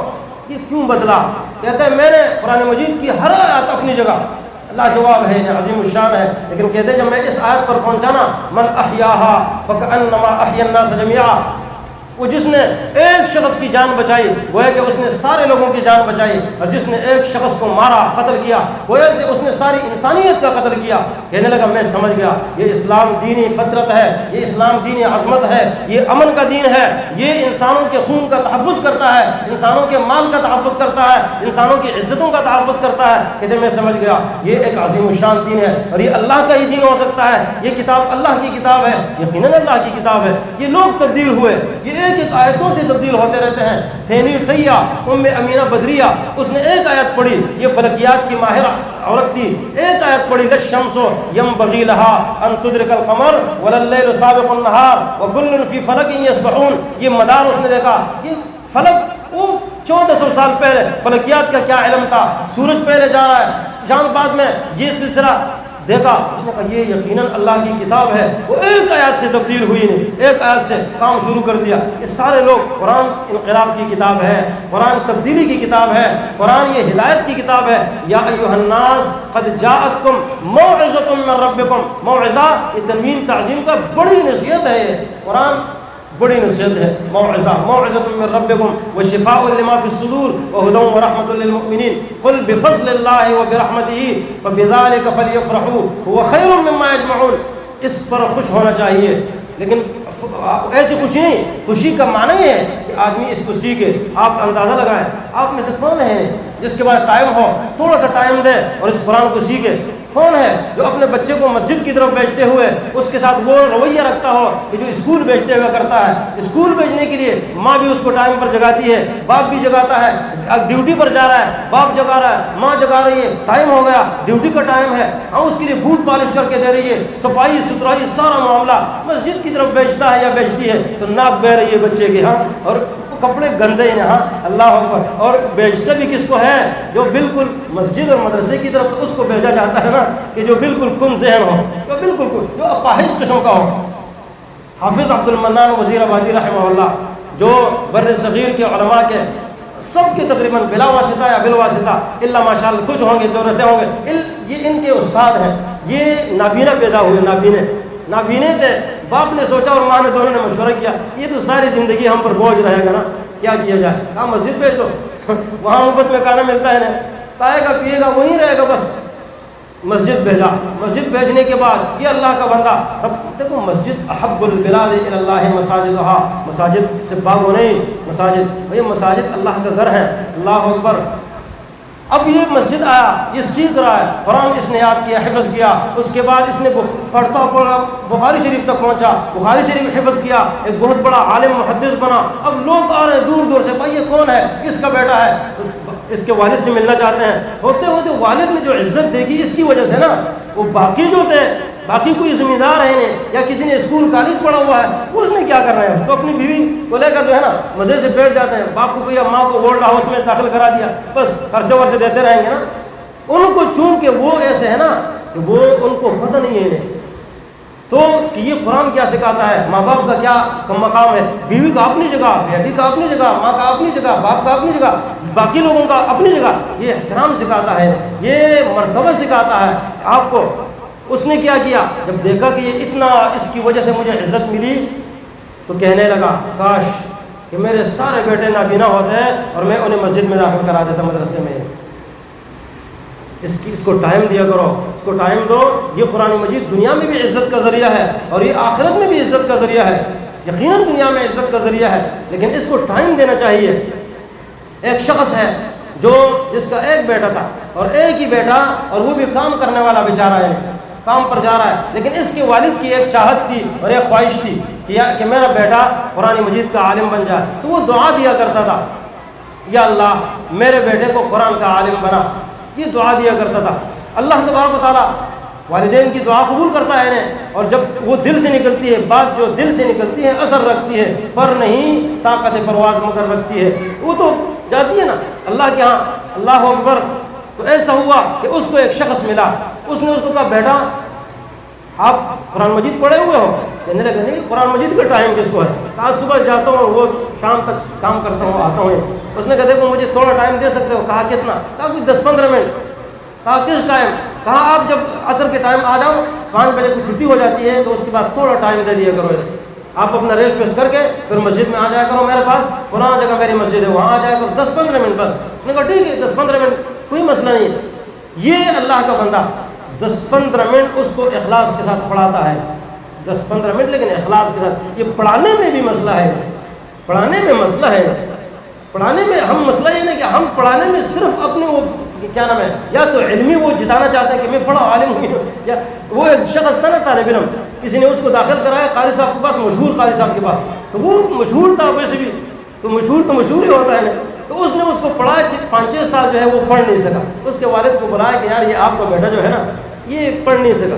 یہ کیوں بدلا؟ کہتا ہے میں نے قرآن مجید کی ہر آیت اپنی جگہ لاجواب ہے, عظیم الشان ہے, لیکن کہتے ہیں جب میں اس آیت پر پہنچا نا, من احیاہا فکأنما احیا الناس جمیعا, وہ جس نے ایک شخص کی جان بچائی گویا کہ اس نے سارے لوگوں کی جان بچائی, اور جس نے ایک شخص کو مارا قتل کیا گویا کہ اس نے ساری انسانیت کا قتل کیا. کہنے لگا میں سمجھ گیا, یہ اسلام دینی فطرت ہے, یہ اسلام دینی عظمت ہے, یہ امن کا دین ہے, یہ انسانوں کے خون کا تحفظ کرتا ہے, انسانوں کے مال کا تحفظ کرتا ہے, انسانوں کی عزتوں کا تحفظ کرتا ہے. کہتے میں سمجھ گیا یہ ایک عظیم الشان دین ہے, اور یہ اللہ کا ہی دین ہو سکتا ہے. یہ کتاب اللہ کی کتاب ہے, یقیناً اللہ کی کتاب ہے. یہ لوگ تبدیل ہوئے, یہ ایک آیتوں سے تبدیل ہوتے رہتے ہیں. تھینی ٹھیا امینہ بدریہ, اس نے ایک آیت پڑھی, یہ فلکیات کی ماہر عورت تھی, ایک آیت پڑھی للشمس ينبغي لها ان تدرك القمر ولا الليل سابق النهار وكل في فلك يسبحون. یہ مدار اس نے دیکھا, یہ فلک وہ 1400 سال پہلے فلکیات کا کیا علم تھا, سورج پہلے جا رہا ہے, چاند بعد میں, یہ سلسلہ دیکھا. اس نے کہا یہ یقیناً اللہ کی کتاب ہے. وہ ایک آیات سے تبدیل ہوئی نہیں, ایک آیات سے کام شروع کر دیا. یہ سارے لوگ, قرآن انقلاب کی کتاب ہے, قرآن تبدیلی کی کتاب ہے, قرآن یہ ہدایت کی کتاب ہے. یا ایھا الناس قد جاءتکم موعظۃ من ربکم, موعظہ یہ تنوین تعظیم کا بڑی نصیحت ہے. یہ قرآن بڑی نصیحت ہے. موعظۃ من ربکم وشفاء لما فی الصدور وہدی ورحمۃ للمؤمنین قل بفضل اللہ وبرحمتہ فبذلک فلیفرحوا هو خیر مما یجمعون. اس پر خوش ہونا چاہیے, لیکن ایسی خوشی نہیں. خوشی کا معنی ہے کہ آدمی اس کو سیکھے. آپ اندازہ لگائیں آپ میں سے کون ہے جس کے بعد ٹائم ہو تھوڑا سا ٹائم دے اور اس قرآن کو سیکھے؟ کون ہے جو اپنے بچے کو مسجد کی طرف بھیجتے ہوئے اس کے ساتھ وہ رویہ رکھتا ہو کہ جو اسکول بھیجتے ہوئے کرتا ہے؟ اسکول بھیجنے کے لیے ماں بھی اس کو ٹائم پر جگاتی ہے، باپ بھی جگاتا ہے. ڈیوٹی پر جا رہا ہے، باپ جگا رہا ہے، ماں جگا رہی ہے، ٹائم ہو گیا، ڈیوٹی کا ٹائم ہے، ہاں اس کے لیے بوٹ پالش کر کے دے رہی ہے، صفائی ستھرائی سارا معاملہ مسجد کی طرف بھیجتا ہے یا بھیجتی ہے تو ناک بہ رہی ہے بچے کی، ہاں اور کپڑے گندے ہیں، ہاں اللہ اکبر. اور بیچتے بھی کس کو ہے؟ جو بالکل مسجد اور مدرسے کی طرف اس کو بھیجا جاتا ہے نا کہ جو بالکل کن ذہن ہو، جو بالکل جو اپاہج قسم کا ہو. حافظ عبد المنان وزیر آبادی رحمہ اللہ جو بر صغیر کے علماء کے سب کے تقریباً بلا واسطہ یا بالواسطہ الا ماشاء اللہ کچھ ہوں گے دو رہتے ہوں گے، یہ ان کے استاد ہیں. یہ نابینا پیدا ہوئے، نابینے تھے. باپ نے سوچا اور ماں نے، دونوں نے مشورہ کیا یہ تو ساری زندگی ہم پر بوجھ رہے گا نا، کیا کیا جائے؟ کہا مسجد بھیج دو، وہاں مفت میں کھانا ملتا ہے نا، کھائے گا پیے گا وہیں رہے گا. بس مسجد بھیجا. مسجد بھیجنے کے بعد یہ اللہ کا بندہ، اب دیکھو مسجد احب البلاد الی اللہ مساجدہا، مساجد سے باغ نہیں، مساجد، یہ مساجد اللہ کا گھر ہے. اللہ اکبر. اب یہ مسجد آیا، یہ سیکھ رہا ہے، قرآن اس نے یاد کیا، حفظ کیا. اس کے بعد اس نے پڑھتا بخاری شریف تک پہنچا، بخاری شریف حفظ کیا، ایک بہت بڑا عالم محدث بنا. اب لوگ آ رہے ہیں دور دور سے، بھائی یہ کون ہے، کس کا بیٹا ہے؟ اس کے والد سے ملنا چاہتے ہیں. ہوتے ہوتے والد نے جو عزت دیکھی اس کی وجہ سے نا، وہ باقی جو تھے، باقی کوئی زمیندار ہے یا کسی نے اسکول کالج پڑھا ہوا ہے، اس نے کیا کرنا ہے؟ تو اپنی بیوی کو لے کر جو ہے نا مزے سے بیٹھ جاتے ہیں. باپ کو یا ماں کو اولڈ ہاؤس میں داخل کرا دیا، بس خرچے ورچے دیتے رہیں گے نا. ان کو چون کے وہ ایسے ہے نا کہ وہ ان کو پتہ نہیں ہے انہیں تو کہ یہ قرآن کیا سکھاتا ہے، ماں باپ کا کیا مقام ہے. بیوی کا اپنی جگہ، بیٹی کا اپنی جگہ، ماں کا اپنی جگہ، باپ کا اپنی جگہ، باقی لوگوں کا اپنی جگہ. یہ احترام سکھاتا ہے، یہ مرتبہ سکھاتا ہے آپ کو. اس نے کیا کیا، جب دیکھا کہ یہ اتنا اس کی وجہ سے مجھے عزت ملی تو کہنے لگا کاش کہ میرے سارے بیٹے نابینا ہوتے ہیں اور میں انہیں مسجد میں داخل کرا دیتا، مدرسے میں. اس کو ٹائم دیا کرو، اس کو ٹائم دو. یہ قرآن مجید دنیا میں بھی عزت کا ذریعہ ہے اور یہ آخرت میں بھی عزت کا ذریعہ ہے. یقیناً دنیا میں عزت کا ذریعہ ہے لیکن اس کو ٹائم دینا چاہیے. ایک شخص ہے جو جس کا ایک بیٹا تھا اور ایک ہی بیٹا، اور وہ بھی کام کرنے والا بیچارہ ہے، کام پر جا رہا ہے، لیکن اس کے والد کی ایک چاہت تھی اور ایک خواہش تھی کہ میرا بیٹا قرآن مجید کا عالم بن جائے. تو وہ دعا دیا کرتا تھا، یا اللہ میرے بیٹے کو قرآن کا عالم بنا. یہ دعا دیا کرتا تھا. اللہ تبارک و تعالیٰ والدین کی دعا قبول کرتا ہے انہیں، اور جب وہ دل سے نکلتی ہے، بات جو دل سے نکلتی ہے اثر رکھتی ہے، پر نہیں طاقت پرواز مگر رکھتی ہے. وہ تو جاتی ہے نا اللہ کے ہاں. اللہ اکبر. تو ایسا ہوا کہ اس کو ایک شخص ملا، اس نے اس کو کہا بیٹا آپ قرآن مجید پڑھے ہوئے ہو؟ کہنے لگا نہیں، قرآن مجید کا ٹائم کس کو ہے؟ کہا صبح جاتا ہوں وہ شام تک کام کرتا ہوں آتا ہوں. اس نے کہا دیکھو مجھے تھوڑا ٹائم دے سکتے ہو؟ کہا کتنا؟ کہا کوئی 10-15 منٹ. کہا کس ٹائم؟ کہا آپ جب عصر کے ٹائم آ جاؤ، 5 بجے کو چھٹی ہو جاتی ہے تو اس کے بعد تھوڑا ٹائم دے دیا کرو. آپ اپنا ریسٹ ویسٹ کر کے پھر مسجد میں آ جایا کرو، میرے پاس فلاں جگہ میری مسجد ہے وہاں آ جایا کرو 10-15 منٹ بس. اس نے کہا ٹھیک ہے 10-15 منٹ کوئی مسئلہ نہیں. یہ اللہ کا بندہ 10-15 منٹ اس کو اخلاص کے ساتھ پڑھاتا ہے. 10-15 منٹ لیکن اخلاص کے ساتھ. یہ پڑھانے میں بھی مسئلہ ہے، پڑھانے میں مسئلہ ہے. پڑھانے میں ہم مسئلہ یہ نہیں کہ ہم پڑھانے میں صرف اپنے وہ کیا نام ہے، یا تو علمی وہ جتانا چاہتے ہیں کہ میں پڑھا عالم ہوں. یا وہ ایک شخص تھا نا طالب علم، کسی نے اس کو داخل کرایا قاری صاحب کے پاس، مشہور قاری صاحب کے پاس. تو وہ مشہور تھا ویسے بھی، تو مشہور ہی ہوتا ہے. تو اس نے اس کو پڑھایا 5-6 سال جو ہے وہ پڑھ نہیں سکا. اس کے والد کو بلایا کہ یار یہ آپ کا بیٹا جو ہے نا یہ پڑھ نہیں سکا،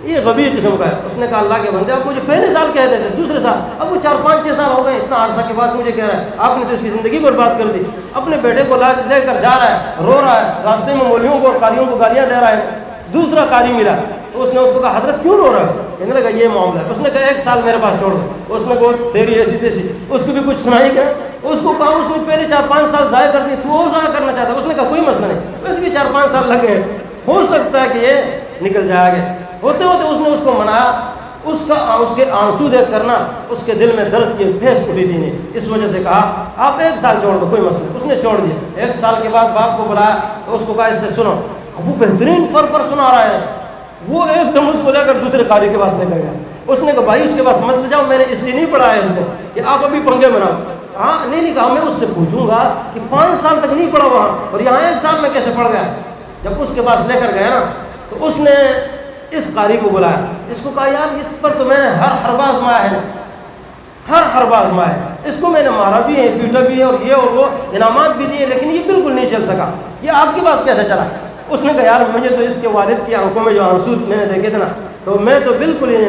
یہ غبی قسم کا ہے. اس نے کہا اللہ کے بندے آپ مجھے پہلے سال کہہ دیتے، دوسرے سال، اب وہ 4-5-6 سال ہو گئے، اتنا عرصہ کے بعد مجھے کہہ رہا ہے. آپ نے تو اس کی زندگی برباد کر دی. اپنے بیٹے کو لے کر جا رہا ہے، رو رہا ہے، راستے میں مولویوں کو اور قاریوں کو گالیاں دے رہا ہے. دوسرا قاری ملا تو اس نے اس کو کہا حضرت کیوں رو رہا ہے؟ کہنے لگا یہ معاملہ ہے. اس نے کہا 1 سال میرے پاس چھوڑ دو. اس نے کہا تیری ایسی تیسی، اس کو بھی کچھ سنائی کیا. اس کو کہا اس نے پہلے 4-5 سال ضائع کر دیے، تو اور ضائع کرنا چاہتا. اس نے کہا کوئی مسئلہ نہیں، ویسے بھی 4-5 سال لگ گئے، ہو سکتا ہے کہ یہ نکل جائے گا. ہوتے ہوتے اس نے اس کو منایا. اس کے آنسو دیکھ کرنا اس کے دل میں درد کی ٹھیس اٹھی تھی نے. اس وجہ سے کہا آپ 1 سال چھوڑ دو کوئی مسئلہ نہیں. اس نے چھوڑ دیا. 1 سال کے بعد باپ کو بلایا تو اس کو کہا اس سے سنو. وہ بہترین فر سنا رہا ہے. وہ ایک دم اس کو لے کر دوسرے قاری کے پاس لے کر گیا. اس نے کہا بھائی اس کے پاس مت لے جاؤ، میں نے اس لیے نہیں پڑھا ہے اس کو کہ آپ ابھی پنگے بناؤ. ہاں نہیں کہا میں اس سے پوچھوں گا کہ 5 سال تک نہیں پڑھا وہاں اور یہاں 1 سال میں کیسے پڑھ گیا. جب اس کے پاس لے کر گیا نا تو اس نے اس قاری کو بلایا، اس کو کہا یار اس پر تو میں نے ہر حربہ آزمایا ہے، ہر حربہ آزمایا ہے، اس کو میں نے مارا بھی ہے، پیٹا بھی ہے اور یہ اور وہ انعامات بھی دیے، لیکن یہ بالکل نہیں چل سکا، یہ آپ کے پاس کیسے چلا؟ اس نے کہا یار مجھے تو اس کے والد کی آنکھوں میں جو آنسو میں نے دیکھے تھے نا تو میں تو بالکل ہی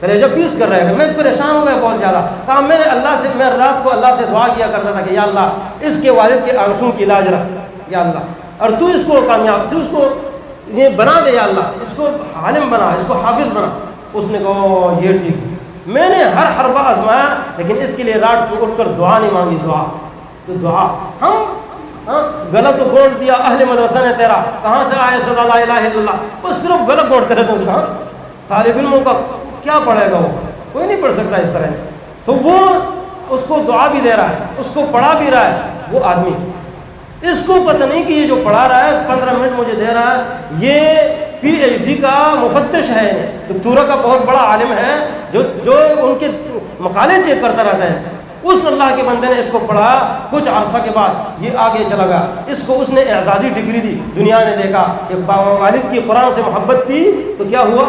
کلیجہ پیس کر رہے گا، میں پریشان ہو گیا بہت زیادہ. کہا میں نے اللہ سے، میں رات کو اللہ سے دعا کیا کرتا تھا کہ یا اللہ اس کے والد کے آنسو کی علاج رکھ یا اللہ، اور تو اس کو کامیاب، تو اس کو یہ بنا دے یا اللہ، اس کو عالم بنا، اس کو حافظ بنا. اس نے کہا یہ ٹھیک ہے، میں نے ہر حربہ آزمایا لیکن اس کے لیے رات کو اٹھ کر دعا نہیں مانگی. دعا تو دعا ہم غلط گونڈ دیا اہل مدرسہ نے تیرا، کہاں سے آئے صدا لا الہ الا اللہ، وہ صرف غلط گونڈتے رہتے ہیں. اس کا طالب علموں کا کیا پڑھے گا، وہ کوئی نہیں پڑھ سکتا اس طرح. تو وہ اس کو دعا بھی دے رہا ہے، اس کو پڑھا بھی رہا ہے. وہ آدمی اس کو پتہ نہیں کہ یہ جو پڑھا رہا ہے 15 منٹ مجھے دے رہا ہے، یہ PhD کا مفتش ہے، دکتورہ کا بہت بڑا عالم ہے جو ان کے مقالے چیک کرتا رہتا ہے. اس اللہ کے بندے نے اس کو پڑھا، کچھ عرصہ کے بعد یہ آگے چلا گیا. اس کو اس نے اعزازی ڈگری دی. دنیا نے دیکھا کہ والد کی قرآن سے محبت تھی تو کیا ہوا،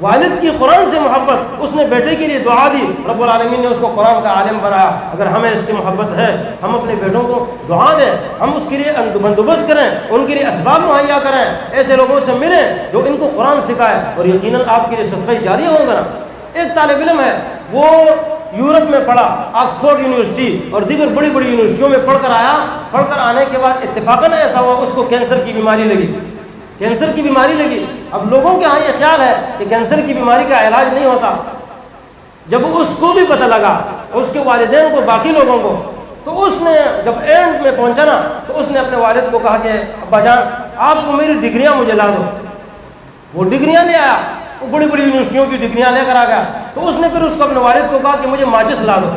والد کی قرآن سے محبت، اس نے بیٹے کے لیے دعا دی، رب العالمین نے اس کو قرآن کا عالم بنایا. اگر ہمیں اس کی محبت ہے ہم اپنے بیٹوں کو دعا دیں، ہم اس کے لیے بندوبست کریں، ان کے لیے اسباب مہیا کریں، ایسے لوگوں سے ملیں جو ان کو قرآن سکھائے، اور یقیناً آپ کے لیے صدقہ جاریہ ہوگا نا. ایک طالب علم ہے، وہ یورپ میں پڑھا، آکسفورڈ یونیورسٹی اور دیگر بڑی بڑی یونیورسٹیوں میں پڑھ کر آیا. پڑھ کر آنے کے بعد اتفاقاً ایسا ہوا اس کو کینسر کی بیماری لگی. کینسر کی بیماری لگی. اب لوگوں کے ہاں یہ خیال ہے کہ کینسر کی بیماری کا علاج نہیں ہوتا. جب اس کو بھی پتہ لگا، اس کے والدین کو، باقی لوگوں کو، تو اس نے جب اینڈ میں پہنچا نا تو اس نے اپنے والد کو کہا کہ ابا جان آپ کو میری ڈگریاں مجھے لا دو. وہ ڈگریاں لے آیا، وہ بڑی بڑی یونیورسٹیوں کی ڈگریاں لے کر آ گیا. تو اس نے پھر اس کو اپنے والد کو کہا کہ مجھے ماچس لا دو.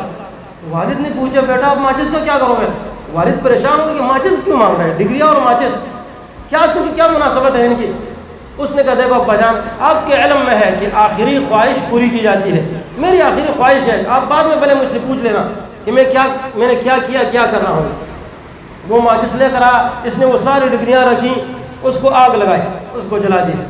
والد نے پوچھا بیٹا آپ ماچس کا کیا کرو گے؟ والد پریشان ہو گئے کہ ماچس کیوں مانگ رہے ہیں، ڈگریاں اور ماچس کیا مناسبت ہے ان کی؟ اس نے کہا دیکھو ابا جان آپ کے علم میں ہے کہ آخری خواہش پوری کی جاتی ہے، میری آخری خواہش ہے، آپ بعد میں پہلے مجھ سے پوچھ لینا کہ میں نے کیا کرنا ہوگا. وہ ماچس لے کر آیا، اس نے وہ ساری ڈگریاں رکھی، اس کو آگ لگائی، اس کو جلا دی.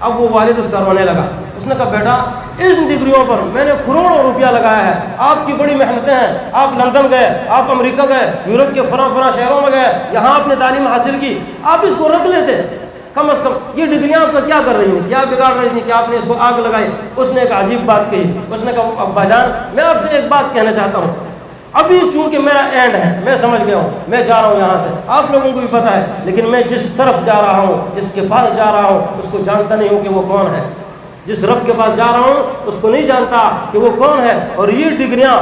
اب وہ والد اس کا رونے لگا. اس نے کہا بیٹا ان ڈگریوں پر میں نے کروڑوں روپیہ لگایا ہے، آپ کی بڑی محنتیں ہیں، آپ لندن گئے، آپ امریکہ گئے، یورپ کے فلاں شہروں میں گئے، یہاں آپ نے تعلیم حاصل کی، آپ اس کو رکھ لیتے کم از کم. یہ ڈگریاں آپ کا کیا کر رہی ہیں، کیا بگاڑ رہی تھی کہ آپ نے اس کو آگ لگائی؟ اس نے ایک عجیب بات کہی. اس نے کہا ابا جان میں آپ سے ایک بات کہنا چاہتا ہوں، ابھی چونکہ میرا اینڈ ہے، میں سمجھ گیا ہوں، میں جا رہا ہوں یہاں سے، آپ لوگوں کو بھی پتہ ہے، لیکن میں جس طرف جا رہا ہوں، جس کے پاس جا رہا ہوں، اس کو جانتا نہیں ہوں کہ وہ کون ہے. جس رب کے پاس جا رہا ہوں اس کو نہیں جانتا کہ وہ کون ہے. اور یہ ڈگریاں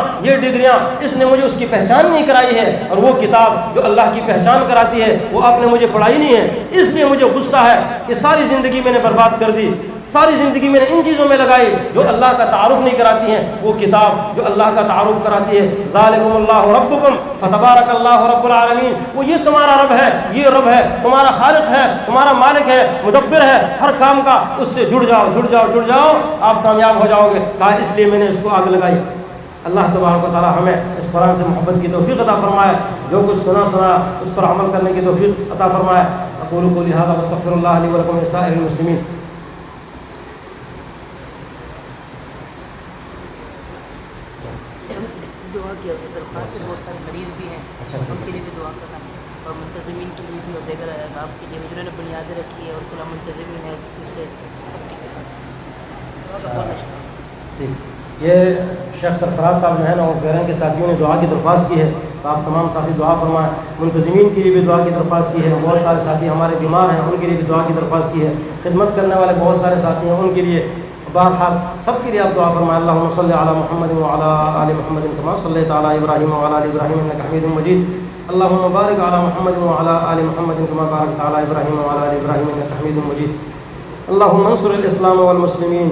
اس نے مجھے اس کی پہچان نہیں کرائی ہے، اور وہ کتاب جو اللہ کی پہچان کراتی ہے وہ آپ نے مجھے پڑھائی نہیں ہے. اس لیے مجھے غصہ ہے کہ ساری زندگی میں نے برباد کر دی، ساری زندگی میں نے ان چیزوں میں لگائی جو اللہ کا تعارف نہیں کراتی ہیں. وہ کتاب جو اللہ کا تعارف کراتی ہے، ذالکم اللہ ربکم فتبارک اللہ رب العالمین، وہ یہ تمہارا رب ہے، یہ رب ہے، تمہارا خالق ہے، تمہارا مالک ہے، مدبر ہے ہر کام کا. اس سے جڑ جاؤ، آپ کامیاب ہو جاؤ گے. کہا اس لیے میں نے اس کو آگ لگائی. اللہ تبارک و تعالی ہمیں اس قرآن سے محبت کی توفیق عطا فرمائے، جو کچھ سنا اس پر عمل کرنے کی توفیق عطا فرمائے. اقول قولی ھذا واستغفر اللہ لی ولکم ولسائر المسلمین. دعا کی درخواست بہت سارے مریض بھی ہیں، ان کے لیے بھی دعا کرنا، اور منتظمین کے لیے بھی، اور دیگر آپ کے لیے جنہوں نے بنیادیں رکھی ہے، اور کلا منتظمین ہے دوسرے سب کے ساتھ. یہ شیخ سرفراز صاحب جو ہے نا وہ کہہ رہے ہیں کہ ساتھیوں نے دعا کی درخواست کی ہے، تو آپ تمام ساتھی دعا فرمائیں. منتظمین کے لیے بھی دعا کی درخواست کی ہے. بہت سارے ساتھی ہمارے بیمار ہیں، ان کے لیے بھی دعا کی درخواست کی ہے. خدمت کرنے والے بہت سارے ساتھی ہیں، ان کے لیے. بہرحال سب کے لیے آپ دعا فرمائیں. اللہم صلی علی محمد وعلی آل محمد کما صلیت علی ابراہیم وعلی آل ابراہیم انک حمید مجید. اللہم بارک علی محمد وعلی آل محمد کما بارکت علی ابراہیم وعلی آل ابراہیم انک حمید مجید. اللہم انصر الاسلام والمسلمین،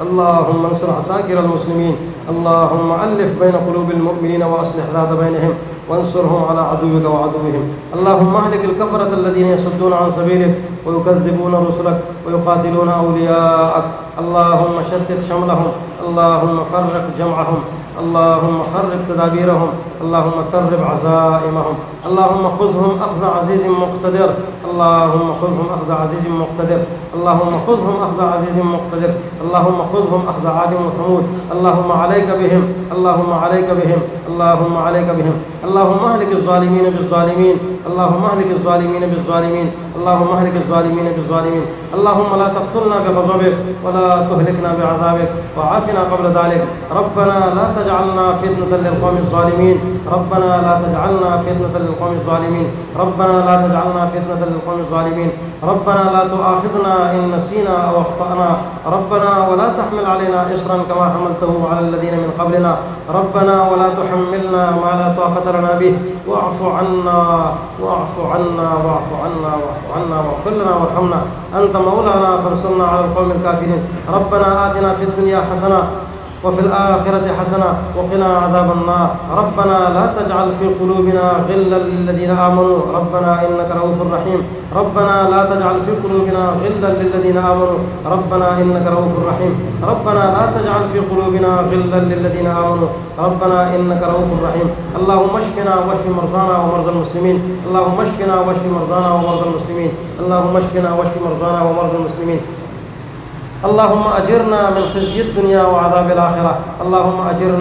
اللہم انصر عساکر المسلمین، اللهم ألف بين قلوب المؤمنين وأصلح ذات بينهم وانصرهم على عدوك وعدوهم. اللهم اهلك الكفرة الذين يصدون عن سبيلك ويكذبون رسلك ويقاتلون أولياءك. اللهم شتت شملهم، اللهم فرق جمعهم، اللهم خرب تدابيرهم، اللهم ترب عزائمهم. اللهم خذهم أخذ عزيز مقتدر، اللهم خذهم أخذ عزيز مقتدر، اللهم خذهم أخذ عزيز مقتدر، اللهم خذهم أخذ عاد وثمود. اللهم عليك بهم، اللهم عليك بهم، اللهم عليك بهم. اللهم اهلك الظالمين بالظالمين، اللهم اهلك الظالمين بالظالمين، اللهم اهلك الظالمين بالظالمين. اللهم لا تقتلنا بغضبك ولا تهلكنا بعذابك وعافنا قبل ذلك. ربنا لا تجعلنا فتنة للقوم الظالمين، ربنا لا تجعلنا فتنة للقوم الظالمين، ربنا لا تجعلنا فتنة للقوم الظالمين. ربنا لا تؤاخذنا إن نسينا أو أخطأنا، ربنا ولا تحمل علينا إصرا كما حملته على الذين من قبلنا، ربنا ولا تحملنا ما لا طاقة لنا به، واعف عنا واعف عنا واعف عنا واعف عنا واغفر لنا وارحمنا، أنت مولانا فانصرنا على القوم الكافرين. ربنا آتنا في الدنيا حسنة وفي الآخرة حسنة وقنا عذاب النار. ربنا لا تجعل في قلوبنا غلا للذين آمنوا ربنا إنك رؤوف رحيم. ربنا لا تجعل في قلوبنا غلا للذين آمنوا ربنا إنك رؤوف رحيم. ربنا لا تجعل في قلوبنا غلا للذين آمنوا ربنا إنك رؤوف رحيم. اللهم اشفنا واشف مرضانا ومرضى المسلمين، اللهم اشفنا واشف مرضانا ومرضى المسلمين، اللهم اشفنا واشف مرضانا ومرضى المسلمين. اللهم أجرنا من خزي الدنيا وعذاب الآخرة، اللهم أجرنا